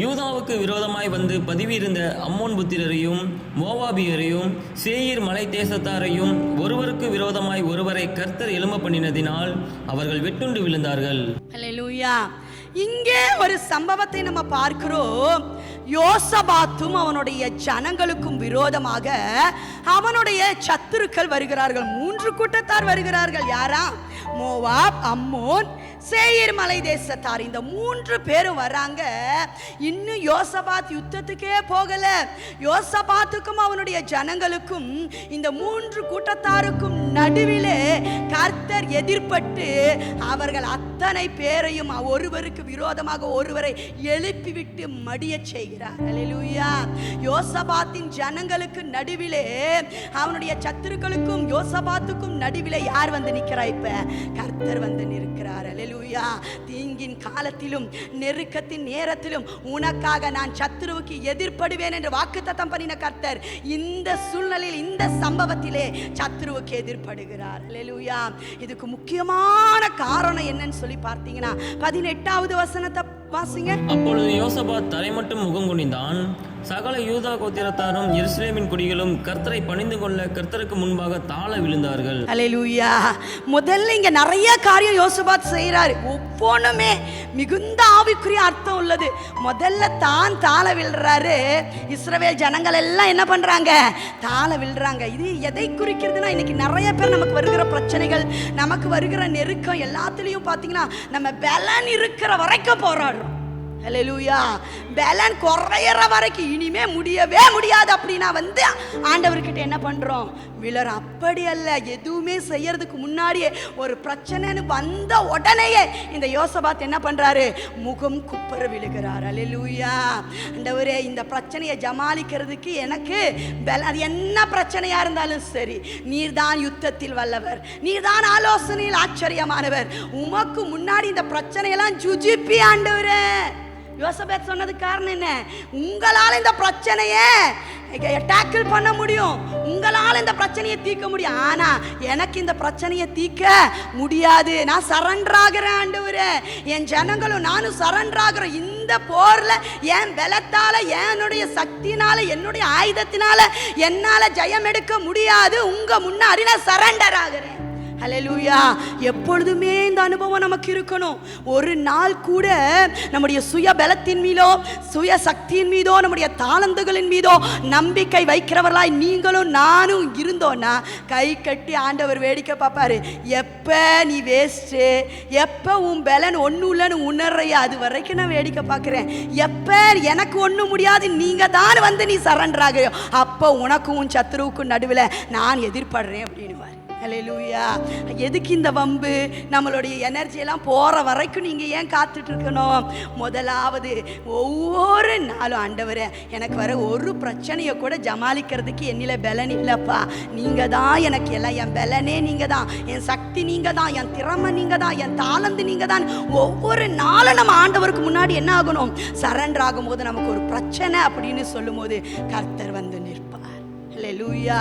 B: யூதாவுக்கு விரோதமாய் வந்து பதிவிருந்த அம்மோன் புத்திரரையும் மோவாபியரையும் சேயீர் மலை தேசத்தாரையும் ஒருவருக்கு விரோதமாய் ஒருவரை கர்த்தர் எழும்ப பண்ணினதினால் அவர்கள் வெட்டுண்டு விழுந்தார்கள்.
A: அல்லேலூயா. இங்கே ஒரு சம்பவத்தை நம்ம பார்க்கிறோம். யோசபாத்தும் அவனுடைய ஜனங்களுக்கும் விரோதமாக அவனுடைய சத்துருக்கள் வருகிறார்கள். 3 கூட்டத்தார் வருகிறார்கள். யாரா? மோவாப், அம்மோன், சேயீர் மலை தேசத்தார். இந்த 3 பேரும் வராங்க. இன்னும் யோசபாத் யுத்தத்துக்கே போகல. யோசபாத்துக்கும் அவனுடைய ஜனங்களுக்கும் இந்த 3 கூட்டத்தாருக்கும் நடுவிலே கர்த்தர் எதிர்பட்டு அவர்கள் அத்தனை பேரையும் ஒருவருக்கு விரோதமாக ஒருவரை எழுப்பிவிட்டு மடிய செய்கிறார். அல்லேலூயா. யோசபாத்தின் ஜனங்களுக்கு நடுவிலே அவனுடைய சத்துருக்களுக்கும் யோசபாத்துக்கும் நடுவிலே யார் வந்து நிற்கிறார்? இப்ப கர்த்தர் வந்து நிற்கிறார். அல்லேலூயா. தீங்கின் காலத்திலும் நெருக்கத்தின் நேரத்திலும் உனக்காக நான் சத்துருவுக்கு எதிர்ப்படுவேன் என்று வாக்குத்தத்தம் பண்ணின கர்த்தர் இந்த சூழ்நிலையில் இந்த சம்பவத்திலே சத்துருவுக்கு எதிர்ப்படுகிறார். அல்லேலூயா. இதுக்கு முக்கியமான காரணம் என்னன்னு சொல்லி பார்த்தீங்கன்னா 18வது வசனத்தை வாசிங்க.
B: அப்பொழுது யோசபாத் தலை மட்டும் முகம் குனிந்தான். சகல யூதா கோத்திரத்தாரும் எருசலேமின் குடிகளும் கர்த்தரை பணிந்து கொள்ள கர்த்தருக்கு முன்பாக தாழ விழுந்தார்கள்.
A: அல்லேலூயா. முதல்ல இங்க நிறைய காரியம் யோசபாத் செய்யறாரு. ஒவ்வொன்றுமே மிகுந்த ஆவிக்குரிய அர்த்தம் உள்ளது. முதல்ல தான் தாழ விழுறாரு. இஸ்ரவேல் ஜனங்கள் எல்லாம் என்ன பண்றாங்க? தாழ விழுறாங்க. இது எதை குறிக்கிறதுனா, இன்னைக்கு நிறைய பேர் நமக்கு வருகிற பிரச்சனைகள், நமக்கு வருகிற நெருக்கம் எல்லாத்துலயும் பாத்தீங்கன்னா நம்ம பலன் இருக்கிற வரைக்கும் போராடுறோம். அல்லேலூயா. பலன் குறையிற வரைக்கும் இனிமே முடியவே முடியாது அப்படின்னா வந்து ஆண்டவர்கிட்ட என்ன பண்றோம்? விழற. அப்படி அல்ல. எதுவுமே செய்யறதுக்கு முன்னாடியே ஒரு பிரச்சனைன்னு வந்த உடனேயே இந்த யோசபாத் என்ன பண்றாரு? முகம் குப்புற விழுகிறார். அல்லேலூயா. ஆண்டவரே, இந்த பிரச்சனையை ஜமாளிக்கிறதுக்கு எனக்கு அது என்ன பிரச்சனையா இருந்தாலும் சரி, நீர்தான் யுத்தத்தில் வல்லவர், நீர்தான் ஆலோசனையில் ஆச்சரியமானவர். உமக்கு முன்னாடி இந்த பிரச்சனையெல்லாம் ஜுஜிப்பி ஆண்டவரே. யோசபாத் சொன்னது காரணம் என்ன? உங்களால் இந்த பிரச்சனையை டேக்கிள் பண்ண முடியும், உங்களால் இந்த பிரச்சனையை தீர்க்க முடியும். ஆனா எனக்கு இந்த பிரச்சனையை தீர்க்க முடியாது. நான் சரண்டர் ஆகிறேன் ஆண்டவரே. என் ஜனங்களும் நானும் சரண்டர் ஆகிறோம். இந்த போர்ல என் பலத்தால, என்னுடைய சக்தினால, என்னுடைய ஆயுதத்தினால என்னால ஜெயம் எடுக்க முடியாது. உங்க முன்னாடி நான் சரண்டர் ஆகிறேன். அல்லேலூயா. எப்பொழுதுமே இந்த அனுபவம் நமக்கு இருக்கணும். ஒரு நாள் கூட நம்முடைய சுய பலத்தின் மீதோ, சுய சக்தியின் மீதோ, நம்முடைய தாளந்துகளின் மீதோ நம்பிக்கை வைக்கிறவர்களாய் நீங்களும் நானும் இருந்தோன்னா கை கட்டி ஆண்டவர் வேடிக்கை பார்ப்பாரு. எப்ப நீ வேஸ்ட், எப்ப உன் பலன் ஒன்றும் இல்லைன்னு உணர்றையா, அது வரைக்கும் நான் வேடிக்கை பார்க்கிறேன். எப்ப எனக்கு ஒன்றும் முடியாது நீங்க தான் வந்து நீ சரண்டர் ஆகையோ, அப்போ உனக்கும் உன் சத்துருவுக்கும் நடுவில் நான் எதிர்படுறேன் அப்படின்னு. அல்லேலூயா. எதுக்கு இந்த வம்பு? நம்மளுடைய எனர்ஜி எல்லாம் போற வரைக்கும் நீங்க ஏன் காத்துட்டு இருக்கணும்? முதலாவது ஒவ்வொரு நாளும் ஆண்டவரே, எனக்கு வர ஒரு பிரச்சனையை கூட ஜமாளிக்கிறதுக்கு என்னில பலன் இல்லப்பா, நீங்க தான் எனக்கு எல்லாம். என் பலனே நீங்க தான், என் சக்தி நீங்க தான், என் திறமை நீங்க தான், என் தாளந்து நீங்க தான். ஒவ்வொரு நாளும் நம்ம ஆண்டவருக்கு முன்னாடி என்ன ஆகணும்? சரண்டர் ஆகும் போது நமக்கு ஒரு பிரச்சனை அப்படின்னு சொல்லும் போது கர்த்தர் வந்து நிற்பார். அல்லேலூயா.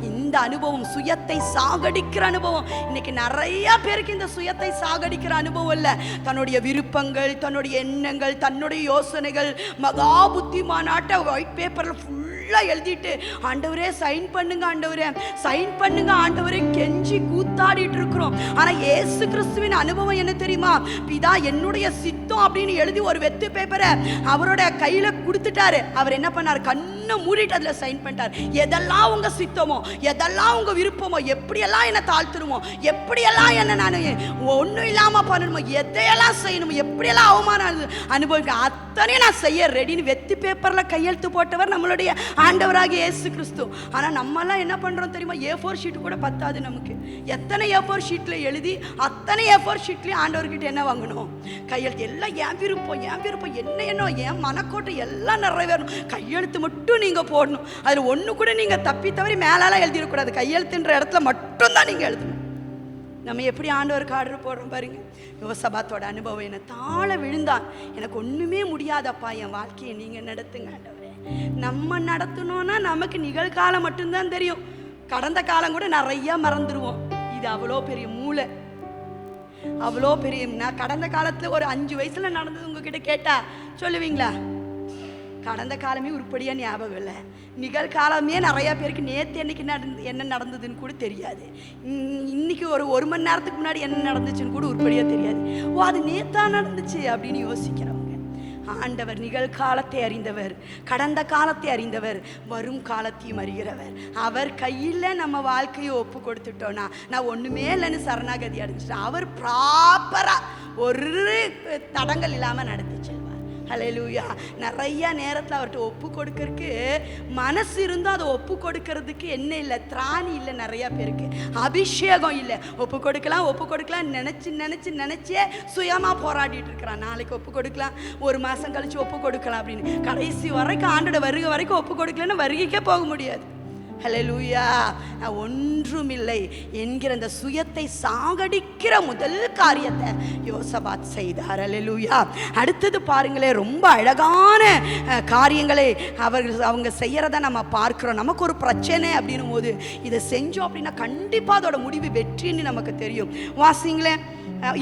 A: இந்த அனுபவம் சுயத்தை சாகடிக்கிற அனுபவம். இன்னைக்கு நிறைய பேருக்கு இந்த சுயத்தை சாகடிக்கிற அனுபவம் இல்லை. தன்னுடைய விருப்பங்கள், தன்னுடைய எண்ணங்கள், தன்னுடைய யோசனைகள், மகா புத்திமானாட்ட ஒயிட் பேப்பர்ல ஃபுல்லா எழுதிட்டு ஆண்டவரே சைன் பண்ணுங்க, ஆண்டவரே சைன் பண்ணுங்க, ஆண்டவரே கெஞ்சி கூத்தாடிட்டு இருக்கிறோம். ஆனா இயேசு கிறிஸ்துவின் அனுபவம் என்ன தெரியுமா? பிதா என்னுடைய சித்தம் அப்படின்னு எழுதி ஒரு வெத்து பேப்பரை அவரோட கையில கொடுத்துட்டாரு. அவர் என்ன பண்ணார்? கண்ணை மூடிட்டு அதுல சைன் பண்ணிட்டார். எதெல்லாம் உங்க சித்தமோ, எதெல்லாம் உங்க விருப்பமோ, எப்படியெல்லாம் என்ன தாழ்த்தணுமோ, எப்படியெல்லாம் என்ன நான் ஒன்றும் இல்லாம பண்ணணுமோ, எதையெல்லாம் செய்யணுமோ, எப்படியெல்லாம் அவமானம் அனுபவிக்க அத்தனையும் நான் செய்ய ரெடின்னு வெத்தி பேப்பர்ல கையெழுத்து போட்டவர் நம்மளுடைய ஆண்டவராகிய இயேசு கிறிஸ்து. ஆனா நம்மெல்லாம் என்ன பண்றோம் தெரியுமா? A4 ஷீட் கூட பத்தாது நமக்கு. எத்தனை A4 ஷீட்ல எழுதி அத்தனை A4 ஷீட்லயும் ஆண்டவர்கிட்ட என்ன வாங்கணும்? கையெழுத்து. எல்லாம் என் விருப்பம், என் விருப்பம், என்ன என் மனக்கோட்டை எல்லாம் நிறைவேறணும். கையெழுத்து மட்டும் நீங்க போடணும். அதுல ஒண்ணு கூட நீங்க தப்பி தவறி மேலால எழுதிடக்கூடாது. கையெழுத்துன்ற இடத்துல மட்டும்தான் நீங்க எழுதணும். நம்ம எப்படி ஆண்டவருக்கு ஆர்டர் போடுறோம் பாருங்க. யோசபாத்தோட அனுபவம் என்ன? தாழ விழுந்தான். எனக்கு ஒண்ணுமே முடியாதப்பா, என் வாழ்க்கையை நீங்க நடத்துங்க ஆண்டவரே. நம்ம நடத்தணும்னா நமக்கு நிகழ்காலம் மட்டும்தான் தெரியும். கடந்த காலம் கூட நிறைய மறந்துடுவோம். இது அவ்வளோ பெரிய மூளை. அவ்வளோ பெரிய, நான் கடந்த காலத்தில் ஒரு 5 வயசில் நடந்தது உங்ககிட்ட கேட்டா சொல்லுவீங்களா? கடந்த காலமே உருப்படியாக ஞாபகம் இல்லை. நிகழ்காலமே நிறையா பேருக்கு நேற்று என்னைக்கு என்ன நடந்ததுன்னு கூட தெரியாது. இன்னைக்கு ஒரு மணி நேரத்துக்கு முன்னாடி என்ன நடந்துச்சுன்னு கூட உருப்படியாக தெரியாது. ஓ, அது நேற்றா நடந்துச்சு அப்படின்னு யோசிக்கிறவங்க. ஆண்டவர் நிகழ்காலத்தை அறிந்தவர், கடந்த காலத்தை அறிந்தவர், வரும் காலத்தையும் அறிகிறவர். அவர் கையில் நம்ம வாழ்க்கையை ஒப்பு கொடுத்துட்டோன்னா, நான் ஒன்றுமே இல்லைன்னு சரணாகதி அடைஞ்சிட்டேன். அவர் ப்ராப்பராக ஒரு தடங்கள் இல்லாமல் நடத்தி செல்வார். ஹல்லேலூயா. நிறைய நேரத்தில் அவர்கிட்ட ஒப்பு கொடுக்கறதுக்கு மனசு இருந்தும் அதை ஒப்பு கொடுக்கறதுக்கு என்ன இல்லை, திராணி இல்லை. நிறையா பேருக்கு அபிஷேகம் இல்லை. ஒப்பு கொடுக்கலாம் நினச்சே சுயமாக போராடிட்டு இருக்கிறான். நாளைக்கு ஒப்பு கொடுக்கலாம், ஒரு மாதம் கழிச்சு ஒப்பு கொடுக்கலாம் அப்படின்னு கடைசி வரைக்கும் ஆண்டோட வருகை வரைக்கும் ஒப்பு கொடுக்கலன்னு வருகைக்கே போக முடியாது. ஹல்லேலூயா. நான் ஒன்றுமில்லை என்கிற அந்த சுயத்தை சாகடிக்கிற முதல் காரியத்தை யோசபாத் செய்தார். ஹல்லேலூயா. அடுத்தது பாருங்களேன், ரொம்ப அழகான காரியங்களை அவங்க செய்யறத நம்ம பார்க்கிறோம். நமக்கு ஒரு பிரச்சனை அப்படின்னும் போது இதை செஞ்சோம் அப்படின்னா கண்டிப்பாக அதோட முடிவு வெற்றின்னு நமக்கு தெரியும். வாசிங்களேன்,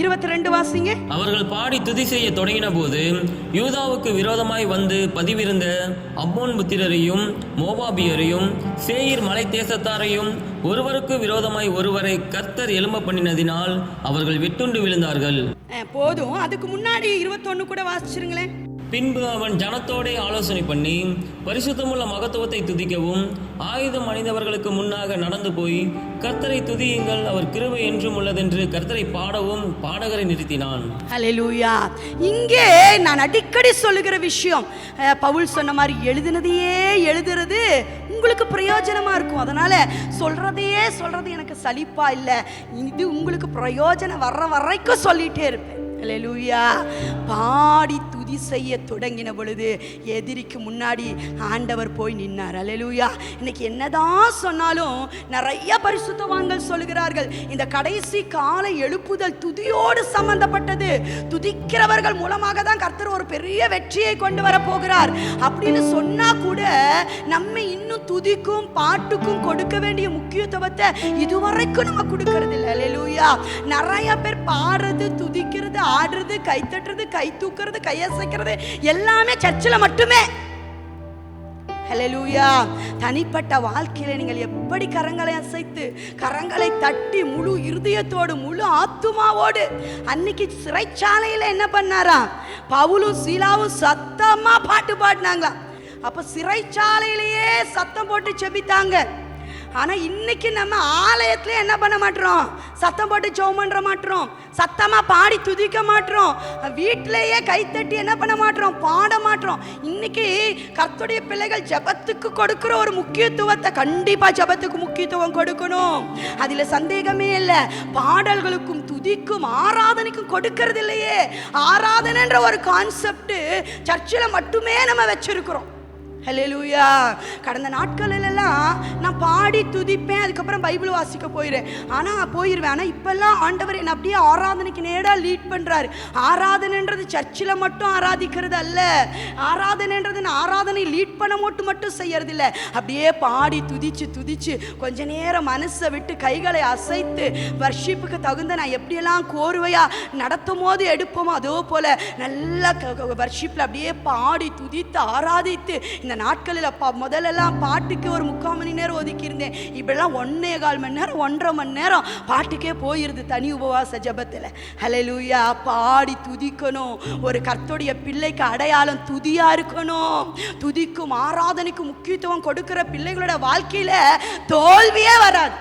A: 22 வாசிங்க.
B: அவர்கள் பாடி துதி செய்ய தொடங்கின போது யூதாவுக்கு விரோதமாய் வந்து பதிவிருந்த அம்மோன் புத்திரரையும் மோவாபியரையும் சேயீர் மலை தேசத்தாரையும் ஒருவருக்கு விரோதமாய் ஒருவரை கர்த்தர் எழும்ப பண்ணினதினால் அவர்கள் வெட்டுண்டு விழுந்தார்கள்.
A: போதும், அதுக்கு முன்னாடி 21 கூட வாசிச்சிருங்களேன்.
B: பின்பு அவன் ஜனத்தோடே ஆலோசனை பண்ணி பரிசுத்தமுள்ள மகத்துவத்தை துதிக்கவும் ஆயுதம் அணிந்தவர்களுக்கு முன்னாக நடந்து போய் கர்த்தரை துதியுங்கள், அவர் கிருபை என்றும் உள்ளதென்று கர்த்தரை பாடவும் பாடகரை நிறுத்தினான்.
A: ஹல்லேலூயா. இங்கே நான் அடிக்கடி சொல்லுகிற விஷயம், பவுல் சொன்ன மாதிரி எழுதுனதையே எழுதுறது உங்களுக்கு பிரயோஜனமா இருக்கும். அதனால சொல்றது எனக்கு சலிப்பா இல்லை, இது உங்களுக்கு பிரயோஜனம் வர்ற வரைக்கும் சொல்லிட்டே இருப்பேன். ஹல்லேலூயா. பாடி துதி செய்ய தொடங்கின பொழுது எதிரிக்கு முன்னாடி ஆண்டவர் போய் நின்னார். ஹல்லேலூயா. இன்னைக்கு என்னதான் சொன்னாலும் நிறைய பரிசுத்தவான்கள் சொல்லுகிறார்கள், இந்த கடைசி காலை எழுப்புதல் துதியோடு சம்பந்தப்பட்டது. துதிக்கிறவர்கள் மூலமாக தான் கர்த்தர் ஒரு பெரிய வெற்றியை கொண்டு வர போகிறார் அப்படின்னு சொன்னா கூட நம்ம இன்னும் துதிக்கும் பாட்டுக்கும் கொடுக்க வேண்டிய முக்கியத்துவத்தை இதுவரைக்கும் நம்ம கொடுக்கறது இல்லை. ஹல்லேலூயா. நிறைய பேர் பாடுறது, துதிக்கிறது, ஆடுறது, கை தட்டுறது, கை தூக்குறது, கையசைக்கிறது எல்லாமே சர்ச்சில் மட்டுமே. ஹல்லேலூயா. தனிப்பட்ட வாழ்க்கையில நீங்கள் எப்படி கரங்களை அசைத்து கரங்களை தட்டி முழு இருதயத்தோடு முழு ஆத்துமாவோடு, அன்னைக்கு சிறைச்சாலையில் என்ன பண்ணாரா, பவுலும் சீலாவும் சத்தமா பாட்டு பாடினாங்க. அப்ப சிறைச்சாலையிலேயே சத்தம் போட்டு செபித்தாங்க. ஆனால் இன்னைக்கு நம்ம ஆலயத்துல என்ன பண்ண மாட்டோம், சத்தம் போட்டு ஜெபம் பண்ண மாட்டோம், சத்தமாக பாடி துதிக்க மாட்டோம், வீட்டிலேயே கைத்தட்டி என்ன பண்ண மாட்டோம், பாட மாட்டோம். இன்னைக்கு கர்த்தருடைய பிள்ளைகள் ஜெபத்துக்கு கொடுக்குற ஒரு முக்கியத்துவத்தை கண்டிப்பாக ஜெபத்துக்கு முக்கியத்துவம் கொடுக்கணும். அதில் சந்தேகமே இல்லை. பாடல்களுக்கும் துதிக்கும் ஆராதனைக்கும் கொடுக்கறது இல்லையே. ஆராதனைன்ற ஒரு கான்செப்ட் சர்ச்சில் மட்டுமே நம்ம வச்சிருக்கிறோம். ஹல்லேலூயா. கடந்த நாட்களெல்லாம் நான் பாடி துதிப்பேன், அதுக்கப்புறம் பைபிள் வாசிக்க போயிடுவேன். ஆனால் இப்பெல்லாம் ஆண்டவர் என்னை அப்படியே ஆராதனைக்கு நேராக லீட் பண்ணுறாரு. ஆராதனைன்றது சர்ச்சில் மட்டும் ஆராதிக்கிறது அல்ல. ஆராதனைன்றது நான் ஆராதனை லீட் பண்ண மட்டும் செய்யறது இல்லை. அப்படியே பாடி துதிச்சு கொஞ்ச நேரம் மனசை விட்டு கைகளை அசைத்து வர்ஷிப்புக்கு தகுந்த நான் எப்படியெல்லாம் கோர்வையாக நடத்தும் போது எடுப்போமோ அதோ போல் நல்லா வர்ஷிப்பில் அப்படியே பாடி துதித்து ஆராதித்து இந்த நாட்களில் முதல்லலாம் பாட்டுக்கு ஒரு 3/4 மணி நேரம் ஒதுக்கியிருந்தேன். இப்பெல்லாம் 1.25 மணி நேரம் 1.5 மணி நேரம் பாட்டுக்கே போயிருது தனி உபவாச ஜபத்தில். ஹல்லேலூயா. பாடி துதிக்கணும். ஒரு கர்த்தருடைய பிள்ளைக்கு அடையாளம் துதியா இருக்கணும். துதிக்கும் ஆராதனைக்கும் முக்கியத்துவம் கொடுக்கிற பிள்ளைகளோட வாழ்க்கையில தோல்வியே வராது.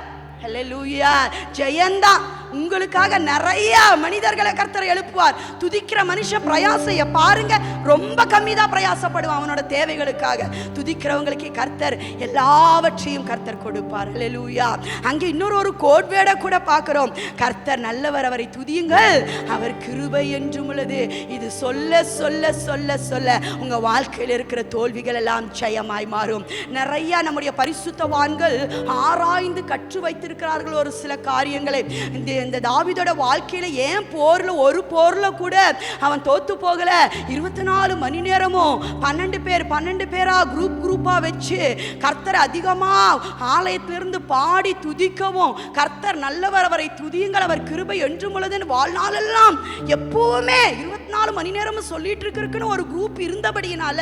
A: ஹல்லேலூயா. ஜெயந்தான். உங்களுக்காக நிறைய மனிதர்களை கர்த்தர் எழுப்புவார். துதிக்கிற மனுஷன் பிரயாசைய பாருங்க, ரொம்ப கம்மி தான் பிரயாசப்படுவான் அவனோட தேவைகளுக்காக. துதிக்கிறவங்களுக்கு கர்த்தர் எல்லாவற்றையும் கர்த்தர் கொடுப்பார். ஹல்லேலூயா. அங்கே இன்னொரு கோட் வேர்டை கூட பார்க்கிறோம். கர்த்தர் நல்லவர், அவரை துதியுங்கள், அவர் கிருபை என்றும் உள்ளது. இது சொல்ல சொல்ல சொல்ல சொல்ல உங்க வாழ்க்கையில் இருக்கிற தோல்விகள் எல்லாம் ஜெயமாய் மாறும். நிறைய நம்முடைய பரிசுத்தவான்கள் ஆராய்ந்து கற்று வைத்திருக்கிறார்கள் ஒரு சில காரியங்களை. இந்த தாவீதோட வாழ்க்கையில ஏன் ஒரு போர்ல கூட அவன் தோத்து போகல. 24 மணி நேரமும் 12 பேரா குரூப்பா வச்சு கர்த்தர் அதிகமா ஆலயத்திலிருந்து பாடி துதிக்கவும், கர்த்தர் நல்லவர், அவரை துதியுங்கள், அவர் கிருபை என்றும் உள்ளதுன்னு வாழ்நாளெல்லாம் எப்பவுமே 24 மணி நேரமும் சொல்லிட்டு இருக்குன்னு ஒரு குரூப் இருந்தபடியினால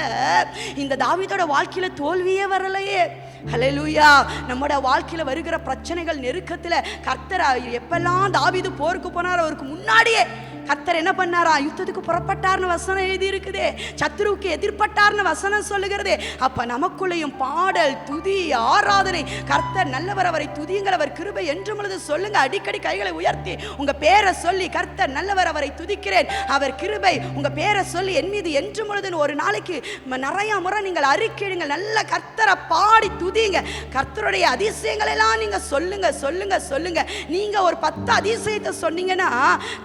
A: இந்த தாவீதோட வாழ்க்கையில தோல்வியே வரலையே. ஹல்லேலூயா. நம்மோட வாழ்க்கையில வருகிற பிரச்சனைகள் நெருக்கத்துல கர்த்தர் எப்பெல்லாம் தாவீது போருக்கு போனார், அவருக்கு முன்னாடியே கர்த்தர் என்ன பண்ணாரா, யுத்தத்துக்கு புறப்பட்டார்னு வசனம் எழுதி இருக்குதே, சத்துருவுக்கு எதிர்பட்டார்னு வசனம் சொல்லுகிறதே. அப்ப நமக்குள்ளேயும் பாடல், துதி, ஆராதனை, கர்த்தர் நல்லவர், அவரை துதியுங்கள், அவர் கிருபை என்றும் உள்ளது சொல்லுங்க. அடிக்கடி கைகளை உயர்த்தி உங்க பேரை சொல்லி கர்த்தர் நல்லவர், அவரை துதிக்கிறேன், அவர் கிருபை, உங்க பேரை சொல்லி என் மீது என்றும் உள்ளதுன்னு ஒரு நாளைக்கு நிறைய முறை நீங்கள் அறிக்கையிடுங்க. நல்ல கர்த்தரை பாடி துதிங்க. கர்த்தருடைய அதிசயங்கள் எல்லாம் நீங்க சொல்லுங்க சொல்லுங்க சொல்லுங்க. நீங்க ஒரு 10 அதிசயத்தை சொன்னீங்கன்னா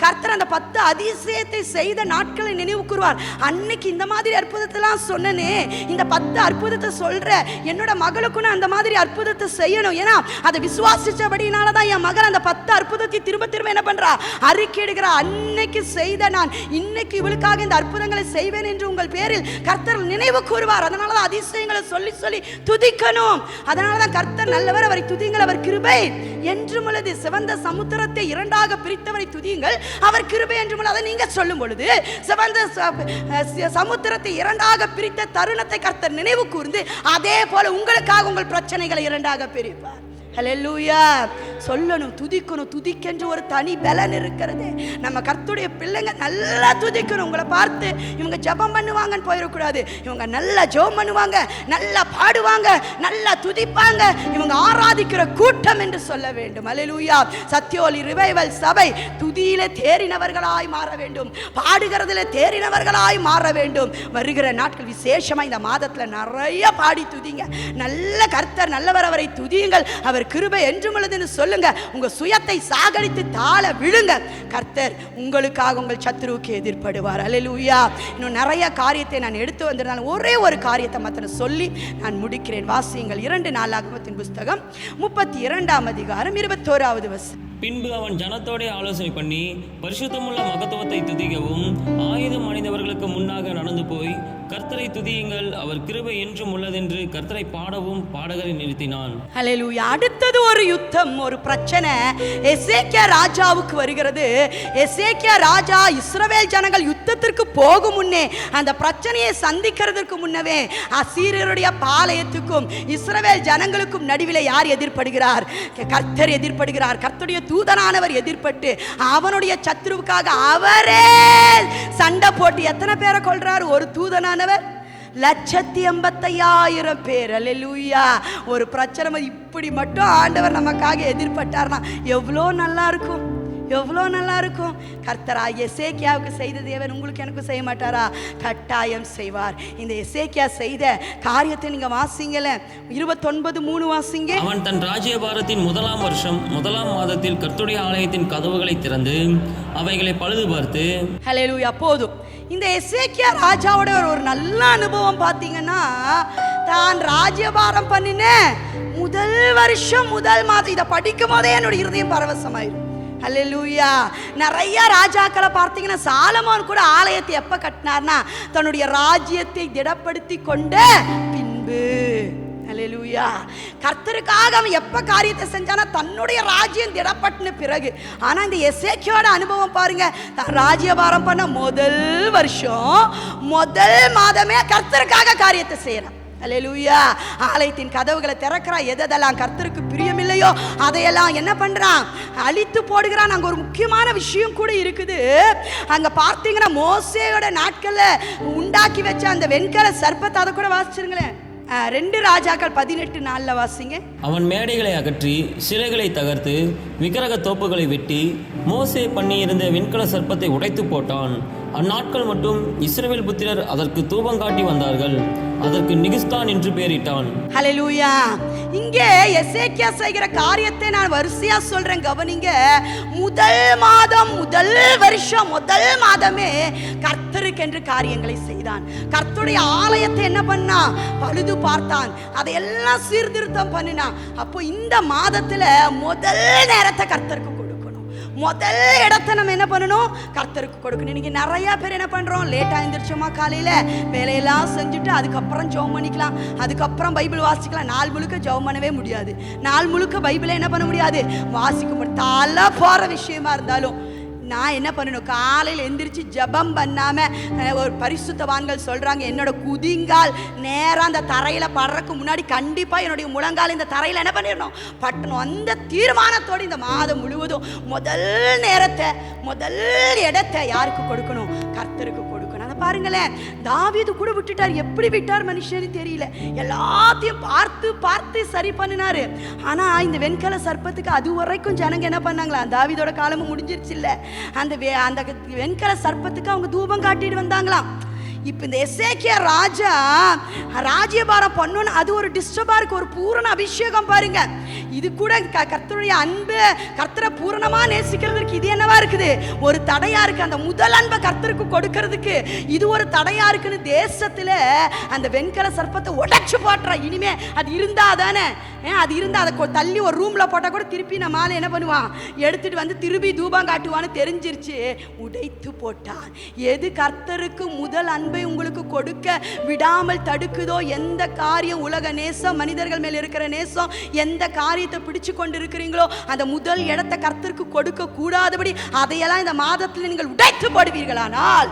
A: கர்த்தர் அந்த 10 அதிசயத்தை செய்த நாட்களை நினைவு கூறுவார். அன்னைக்கு இந்த மாதிரி அற்புதத்தெல்லாம் சொன்னனே, இந்த 10 அற்புதத்தை சொல்ற என்னோட மகளுக்கு நான் அந்த மாதிரி அற்புதத்தை செய்யணும். ஏன்னா அதை விசுவாசிச்சபடினால தான் என் மகள் அந்த 10 அற்புதத்தை திரும்ப திரும்ப என்ன பண்றா, அறிக்கையிடுகிறா. அன்னைக்கு செய்த நான் இன்னைக்கு இவளுக்காக இந்த அற்புதங்களை செய்வேன் என்று உங்கள் பேரில் கர்த்தர் நினைவு கூறுவார். அதனால தான் அதிசயங்களை சொல்லி சொல்லி துதிக்கணும். அதனால தான் கர்த்தர் நல்லவர், அவரை துதியுங்கள், அவர் கிருபை என்றும் உள்ளது. சிவந்த சமுத்திரத்தை 2ஆக பிரித்தவரை துதியுங்கள், அவர் கிருபை என்றும் உள்ளது. அதை நீங்க சொல்லும் பொழுது சிவந்த சமுத்திரத்தை 2ஆக பிரித்த தருணத்தை கர்த்தர் நினைவு கூர்ந்து அதே போல உங்களுக்காக உங்கள் பிரச்சனைகளை 2ஆக பிரிப்பார். ஹல்லேலூயா. சொல்லணும், துதிக்கணும். துதிக்கென்று ஒரு தனி பலன் இருக்கிறது. நம்ம கர்த்தருடைய பிள்ளைங்க நல்லா துதிக்கணும். உங்களை பார்த்து இவங்க ஜெபம் பண்ணுவாங்கன்னு போயிடக்கூடாது. இவங்க நல்லா ஜெபம் பண்ணுவாங்க, நல்லா பாடுவாங்க, நல்லா துதிப்பாங்க, இவங்க ஆராதிக்கிற கூட்டம் என்று சொல்ல வேண்டும். ஹல்லேலூயா. சத்தியோலி ரிவைவல் சபை துதியிலே தேறினவர்களாய் மாற வேண்டும், பாடுகிறதுல தேறினவர்களாய் மாற வேண்டும். வருகிற நாட்கள் விசேஷமா இந்த மாதத்துல நிறைய பாடி துதிங்க. நல்ல கர்த்தர் நல்லவர், அவரை துதியுங்கள், அவர் கிருபை என்றும் உள்ளதுன்னு சொல்லுங்க. உங்க சுயத்தை சாகடித்து தாழ விழுங்க. கர்த்தர் உங்களுக்காக உங்கள் சத்துருவுக்கு எதிர்ப்படுவார். அல்லேலூயா. இன்னும் நிறைய காரியத்தை நான் எடுத்து வந்திருந்தாலும் ஒரே ஒரு காரியத்தை மாத்திரம் சொல்லி நான் முடிக்கிறேன். வாசியுங்கள் 2 நாளாகமத்தின் புஸ்தகம் 32ஆம் அதிகாரம் 21வது வசனம்.
B: பின்பு அவன் ஜனத்தோட ஆலோசனை பண்ணி பரிசுத்தமுள்ள மகத்துவத்தை துதிக்கவும் ஆயுதம் அணிந்தவர்களுக்கு முன்னாக நடந்து போய் கர்த்தரை துதியுங்கள், அவர் கிருபை என்றும் உள்ளதென்று கர்த்தரை பாடவும் பாடகரை நிறுத்தினான்.
A: ஹல்லேலூயா. அடுத்தது ஒரு யுத்தம், ஒரு பிரச்சனை எசேக்கியா ராஜாவுக்கு வருகிறது. எசேக்கியா ராஜா இஸ்ரவேல் ஜனங்கள் யுத்தத்திற்கு போகும் முன்னே, அந்த பிரச்சனையை சந்திக்கிறதுக்கு முன்னவே அசீரியருடைய பாளையத்துக்கும் இஸ்ரவேல் ஜனங்களுக்கும் நடுவில் யார் எதிர்படுகிறார்? கர்த்தர் எதிர்படுகிறார். கர்த்தருடைய தூதனானவர் எதிர்பட்டு அவனுடைய சத்துருவுக்காக அவரே சண்டை போட்டு எத்தனை பேரை கொல்றார்? ஒரு தூதனானவர் 1,85,000 பேர். அல்லேலூயா. ஒரு பிரச்சனை இப்படி மட்டும் ஆண்டவர் நமக்காக எதிர்பட்டார்னா எவ்வளோ நல்லா இருக்கும், எவ்வளோ நல்லா இருக்கும். கர்த்தராகிய எசேக்கியாவுக்கு செய்த தேவன் உங்களுக்கு எனக்கும் செய்ய மாட்டாரா? கட்டாயம் செய்வார். இந்த எசேக்கியா செய்த காரியத்தை நீங்க வாசிங்களே, 29:3 வாசிங்க.
B: அவன் தன் ராஜ்யபாரத்தின் 1ஆம் வருஷம் 1ஆம் மாதத்தில் கர்த்தருடைய ஆலயத்தின் கதவுகளை திறந்து அவைகளை பழுது பார்த்து.
A: ஹல்லேலூயா. போதும். இந்த எசேக்கியா ராஜாவோட ஒரு நல்ல அனுபவம் பார்த்தீங்கன்னா, தான் ராஜ்யபாரம் பண்ணின முதல் வருஷம் 1 மாதம் இதை படிக்கும் போதே என்னோட இருதயம் பரவசமாயிரும். ஹல்லேலூயா. நிறைய ராஜாக்களை பார்த்தீங்கன்னா, சாலமோன் கூட ஆலயத்தை எப்ப கட்டினார்னா தன்னுடைய ராஜ்யத்தை திடப்படுத்தி கொண்ட பின்பு. ஹல்லேலூயா. கர்த்தருக்காக அவன் எப்ப காரியத்தை செஞ்சானா தன்னுடைய ராஜ்யம் திடப்பட்டுன பிறகு. ஆனா இந்த எசேக்கியாவோட அனுபவம் பாருங்க, தான் ராஜ்யபாரம் பண்ண முதல் வருஷம் 1 மாதமே கர்த்தருக்காக காரியத்தை செய்யறான். அல்லேலூயா. ஆலயத்தின் கதவுகளை திறக்கிறான். எதெல்லாம் கர்த்தருக்கு பிரியமில்லையோ அதையெல்லாம் என்ன பண்றான்? அழித்து போடுகிறான். அங்க ஒரு முக்கியமான விஷயம் கூட இருக்குது. அங்க பார்த்தீங்கன்னா மோசேயோட நாட்கள்ல உண்டாக்கி வச்ச அந்த வெண்கல சர்ப்பத்தை அதை கூட வாசிச்சிருங்களேன். 2 ராஜாக்கள் 18:4 வாசிங்க.
B: அவன் மேடைகளை அகற்றி சிலைகளை தகர்த்து விக்கிரக தோப்புகளை வெட்டி மோசே பண்ணியிருந்த வெண்கல சர்ப்பத்தை உடைத்து போட்டான். அந்நாட்கள் மட்டும் இஸ்ரவேல் புத்திரர் அதற்கு தூபம் காட்டி வந்தார்கள். அதற்கு நிகிஸ்தான் என்று பெயரிட்டான்.
A: ஹல்லேலூயா. இங்கே எசேக்கியா செய்கிற காரியத்தை நான் வரிசையா சொல்றேன், கவனிங்க. முதல் மாதம், முதல் வருஷம், முதல் மாதமே கர்த்தருக்கு என்று காரியங்களை செய்தான். கர்த்தருடைய ஆலயத்தை என்ன பண்ணா? பழுது பார்த்தான். அதையெல்லாம் சீர்திருத்தம் பண்ணினான். அப்போ இந்த மாதத்துல முதல் நேரத்தை கர்த்தருக்கு கொடுக்கணும். முதல் இடத்தை நம்ம என்ன பண்ணணும்? கர்த்தருக்கு கொடுக்கணும். இன்னைக்கு நிறைய பேர் என்ன பண்றோம்? லேட்டா எழுந்திரிச்சோமா, காலையில வேலையெல்லாம் செஞ்சுட்டு அதுக்கப்புறம் ஜெபம் பண்ணிக்கலாம், அதுக்கப்புறம் பைபிள் வாசிக்கலாம். நாள் முழுக்க ஜெபம் பண்ணவே முடியாது. நாள் முழுக்க பைபிளை என்ன பண்ண முடியாது? வாசிக்க முடியாது. தலை போற விஷயமா இருந்தாலும் நான் என்ன பண்ணணும்? காலையில் எந்திரிச்சு ஜபம் பண்ணாமல், ஒரு பரிசுத்தவான்கள் சொல்கிறாங்க, என்னோட குதிங்கால் நேராக அந்த தரையில் படுறதுக்கு முன்னாடி கண்டிப்பாக என்னுடைய முழங்கால் இந்த தரையில் என்ன பண்ணிடணும்? பட்டணும். அந்த தீர்மானத்தோடு இந்த மாதம் முழுவதும் முதல் நேரத்தை, முதல் இடத்தை யாருக்கு கொடுக்கணும்? கர்த்தருக்கு கொடுக்கணும். அதை பாருங்களேன், தாவீது கூட விட்டுட்டார். எப்படி விட்டார் மனுஷன்னு தெரியல. எல்லாத்தையும் பார்த்து பார்த்து சரி பண்ணினாரு. ஆனால் இந்த வெண்கல சர்ப்பத்துக்கு அது வரைக்கும் ஜனங்க என்ன பண்ணாங்களா? தாவீதோட காலமும் முடிஞ்சிருச்சு இல்லை, அந்த வெண்கல சர்ப்பத்துக்கு அவங்க தூபம் காட்டிட்டு வந்தாங்களாம். இப்போ இந்த எசேக்கியா ராஜா ராஜ்யபாரம் பண்ணணும், அது ஒரு டிஸ்டர்பா இருக்கு. ஒரு பூரண அபிஷேகம் பாருங்க. இது கூட கர்த்தருடைய அன்பு, கர்த்தரை பூரணமா நேசிக்கிறதுக்கு இது என்னவா இருக்குது? ஒரு தடையா இருக்கு. அந்த முதல் அன்பை கர்த்தருக்கு கொடுக்கறதுக்கு இது ஒரு தடையா இருக்குன்னு தேசத்துல அந்த வெண்கல சர்ப்பத்தை உடைச்சு போட்டுறா. இனிமே அது இருந்தா தானே, அது இருந்தா அதை தள்ளி ஒரு ரூம்ல போட்டா கூட திருப்பி நம்ம ஆளு என்ன பண்ணுவான்? எடுத்துட்டு வந்து திருப்பி தூபம் காட்டுவான்னு தெரிஞ்சிருச்சு, உடைத்து போட்டான். எது கர்த்தருக்கு முதல் அன்பை உங்களுக்கு கொடுக்க விடாமல் தடுக்குதோ, எந்த காரியம், உலக நேசம், மனிதர்கள் மேல் இருக்கிற நேசம், எந்த காரியத்தை பிடிச்சு கொண்டு இருக்கிறீங்களோ அந்த முதல் இடத்தை கர்த்தருக்கு கொடுக்க கூடாதபடி அதையெல்லாம் இந்த மாதத்தில் நீங்கள் உடைத்து போடுவீர்களானால்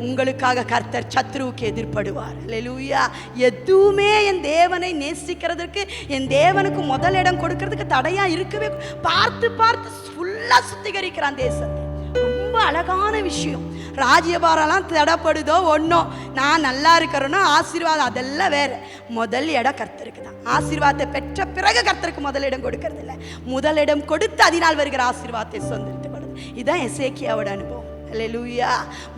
A: உங்களுக்காக கர்த்தர் சத்ருவுக்கு எதிர்ப்படுவார். அல்லேலூயா. எதுவுமே என் தேவனை நேசிக்கிறதுக்கு, என் தேவனுக்கு முதல் இடம் கொடுக்கிறதுக்கு தடையா இருக்கவே. பார்த்து பார்த்து ஃபுல்லா சுத்திகரிக்கிறான் தேசத்தை. ரொம்ப அழகான விஷயம். ராஜ்யபாரம்லாம் தடைப்படுதோ ஒன்றோ, நான் நல்லா இருக்கிறேன்னா ஆசீர்வாதம் அதெல்லாம் வேற. முதல் இடம் கர்த்தருக்கு தான். ஆசீர்வாதத்தை பெற்ற பிறகு கர்த்தருக்கு முதலிடம் கொடுக்கறது இல்லை, முதலிடம் கொடுத்து அதனால் வருகிற ஆசீர்வாதத்தை சொந்தரித்துக் கொள்வது. இதுதான் எசேக்கியாவோட அனுபவம். அல்லேலூயா.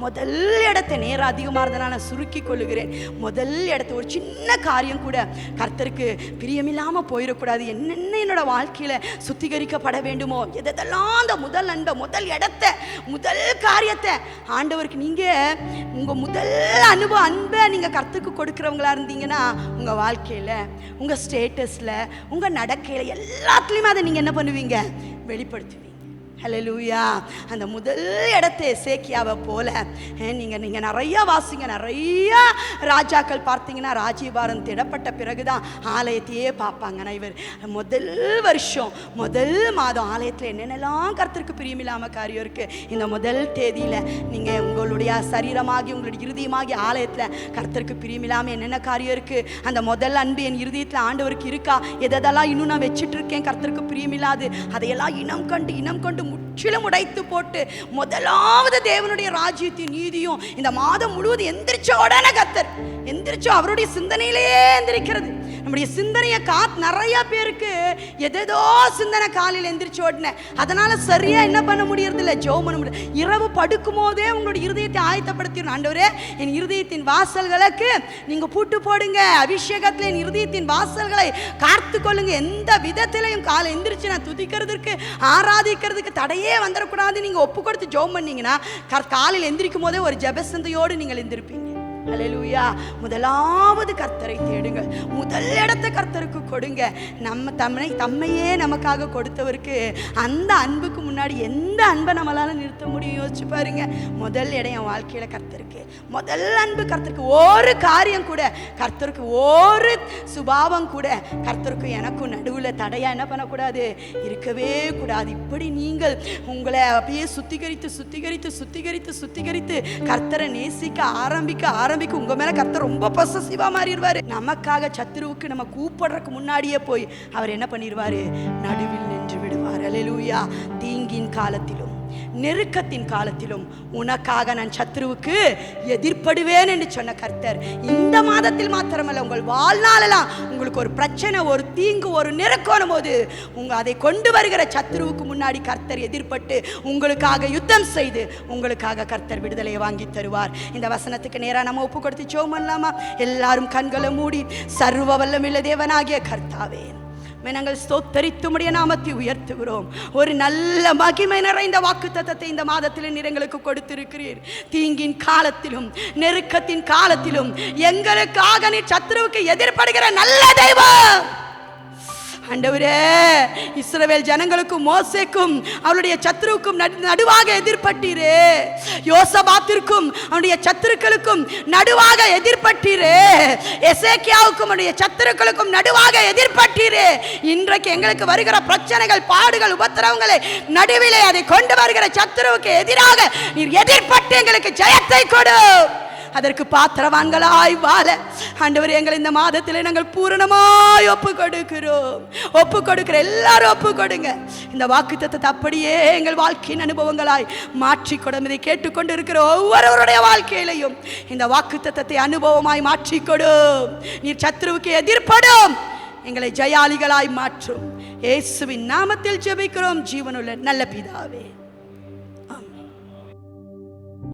A: முதல் இடத்தை நேரம் அதிகமாக இருந்தனா நான் சுருக்கி கொள்ளுகிறேன். முதல் இடத்த ஒரு சின்ன காரியம் கூட கர்த்தருக்கு பிரியமில்லாமல் போயிடக்கூடாது. என்னென்ன என்னோட வாழ்க்கையில் சுத்திகரிக்கப்பட வேண்டுமோ, எதெல்லாம் அந்த முதல் அன்பை, முதல் இடத்தை, முதல் காரியத்தை ஆண்டவருக்கு நீங்கள் உங்கள் முதல் அன்பை நீங்கள் கர்த்தருக்கு கொடுக்குறவங்களா இருந்தீங்கன்னா உங்கள் வாழ்க்கையில், உங்கள் ஸ்டேட்டஸில், உங்கள் நடக்கையில் எல்லாத்துலேயுமே அதை நீங்கள் என்ன பண்ணுவீங்க? வெளிப்படுத்துவீங்க. ஹல்லேலூயா. அந்த முதல் இடத்தை எசேக்கியாவை போல நீங்கள் நிறையா வாசிங்க. நிறையா ராஜாக்கள் பார்த்தீங்கன்னா ராஜ்யபாரம் திடப்பட்ட பிறகுதான் ஆலயத்தையே பார்ப்பாங்க. ஆனால் இவர் முதல் வருஷம், முதல் மாதம் ஆலயத்தில் என்னென்னலாம் கர்த்தருக்கு பிரியமில்லாமல் காரியம் இருக்குது. இந்த முதல் தேதியில் நீங்கள் உங்களுடைய சரீரமாகி, உங்களுடைய இருதயமாகி ஆலயத்தில் கர்த்தருக்கு பிரியமில்லாமல் என்னென்ன காரியம் இருக்குது? அந்த முதல் அன்பு என் இருதயத்தில் ஆண்டவருக்கு இருக்கா? எதெல்லாம் இன்னும் நான் வச்சுட்டு இருக்கேன் கர்த்தருக்கு பிரியமில்லாது, அதையெல்லாம் இனம் கண்டு முற்றிலும் உடைத்து போட்டு முதலாவது தேவனுடைய ராஜ்யத்தின் நீதியும் இந்த மாதம் முழுவதும் எந்திரிச்ச உடனே கர்த்தர் எந்திரிச்சோ அவருடைய சிந்தனையிலேயே எந்திரிக்கிறது. நம்முடைய சிந்தனையை நிறைய பேருக்கு எதோ சிந்தனை காலையில் எந்திரிச்சு உடனே, அதனால சரியா என்ன பண்ண முடியறது இல்லை, ஜெபம் பண்ண முடியாது. இரவு படுக்கும் போதே உங்களுடைய இருதயத்தை ஆயத்தப்படுத்திடணும். ஆண்டவரே, என் இருதயத்தின் வாசல்களுக்கு நீங்க பூட்டு போடுங்க, அபிஷேகத்தில் என் இருதயத்தின் வாசல்களை காத்து கொள்ளுங்க. எந்த விதத்திலையும் காலை எந்திரிச்சு நான் துதிக்கிறதுக்கு, ஆராதிக்கிறதுக்கு தடையே வந்துடக்கூடாது. நீங்க ஒப்பு கொடுத்து ஜெபம் பண்ணீங்கன்னா காலையில் எந்திரிக்கும் போதே ஒரு ஜெபசிந்தையோடு நீங்கள் எந்திருப்பீங்க. அல்லேலூயா. முதலாவது கர்த்தரை தேடுங்கள், முதல் இடத்தை கர்த்தருக்கு கொடுங்க. நம்ம தம்மையே நமக்காக கொடுத்தவருக்கு அந்த அன்புக்கு முன்னாடி எந்த அன்பை நம்மளால நிறுத்த முடியும்? யோசிச்சு பாருங்க. முதல் இடம் என் வாழ்க்கையில கர்த்தருக்கு, முதல் அன்பு கர்த்தருக்கு. ஒரு காரியம் கூட கர்த்தருக்கு, ஒரு சுபாவம் கூட கர்த்தருக்கு எனக்கும் நடுவில் தடையா என்ன பண்ணக்கூடாது, இருக்கவே கூடாது. இப்படி நீங்கள் உங்களை அப்படியே சுத்திகரித்து சுத்திகரித்து சுத்திகரித்து சுத்திகரித்து கர்த்தரை நேசிக்க ஆரம்பிக்க உங்க மேல கர்த்தர் ரொம்ப பொசசிவா மாறிடுவாரு. நமக்காக சத்துருவுக்கு நம்ம கூப்பிடுறதுக்கு முன்னாடியே போய் அவர் என்ன பண்ணிடுவாரு, நடுவில் நின்று விடுவார். அல்லேலூயா. தீங்கின் காலத்திலும் நெருக்கத்தின் காலத்திலும் உனக்காக நான் சத்துருவுக்கு எதிர்ப்படுவேன் என்று சொன்ன கர்த்தர் இந்த மாதத்தில் மாத்திரமல்ல, உங்கள் வாழ்நாளெல்லாம் உங்களுக்கு ஒரு பிரச்சனை, ஒரு தீங்கு, ஒரு நெருக்கம் போது அதை கொண்டு வருகிற சத்துருவுக்கு முன்னாடி கர்த்தர் எதிர்பட்டு உங்களுக்காக யுத்தம் செய்து உங்களுக்காக கர்த்தர் விடுதலையை வாங்கி தருவார். இந்த வசனத்துக்கு நேரா நம்ம ஒப்பு கொடுத்து ஜெபம் பண்ணலாமா? எல்லாரும் கண்களை மூடி, சர்வ வல்லமையுள்ள தேவனாகிய கர்த்தாவே, நாங்கள் ஸ்தோத்தரித்து உம்முடைய நாமத்தை உயர்த்துகிறோம். ஒரு நல்ல மகிமை நிறைந்த வாக்குத்தத்தத்தை இந்த மாதத்தில் நீர் எங்களுக்கு கொடுத்திருக்கிறீர். தீங்கின் காலத்திலும் நெருக்கத்தின் காலத்திலும் எங்களுக்காக நீர் சத்துருவுக்கு எதிர்படுகிற நல்ல தெய்வம். ஆண்டவரே, இஸ்ரவேல் ஜனங்களுக்கும் மோசேக்கும் அவருடைய சத்துருவுக்கும் நடுவாக எதிர்பட்டீரே. யோசபாத்திற்கும் அவருடைய சத்துருக்களுக்கும் நடுவாக எதிர்பட்டீரே. எசேக்கியாவுக்கும் அவருடைய சத்துருக்களுக்கும் நடுவாக எதிர்பட்டீரே. இன்றைக்கு எங்களுக்கு வருகிற பிரச்சனைகள், பாடுகள், உபத்திரவங்களை நடுவிலே அதை கொண்டு வருகிற சத்துருவுக்கு எதிராக நீர் எதிர்பட்டு எங்களுக்கு ஜெயத்தை கொடு. அதற்கு பாத்திரவான்களாய் வாழ ஆண்டவர் எங்களை இந்த மாதத்தில் நாங்கள் பூரணமாய் ஒப்பு கொடுக்கிறோம். ஒப்பு கொடுக்கிற எல்லாரும் ஒப்பு கொடுங்க. இந்த வாக்குத்தத்தத்தை அப்படியே எங்கள் வாழ்க்கையின் அனுபவங்களாய் மாற்றிக்கொடும். இதை கேட்டுக்கொண்டு இருக்கிற ஒவ்வொருவருடைய வாழ்க்கையிலையும் இந்த வாக்குத்தத்தத்தை அனுபவமாய் மாற்றிக்கொடும். நீர் சத்துருவுக்கு எதிர்ப்படும், எங்களை ஜெயாளிகளாய் மாற்றும். இயேசுவின் நாமத்தில் ஜெபிக்கிறோம் ஜீவனுள்ள நல்ல பிதாவே.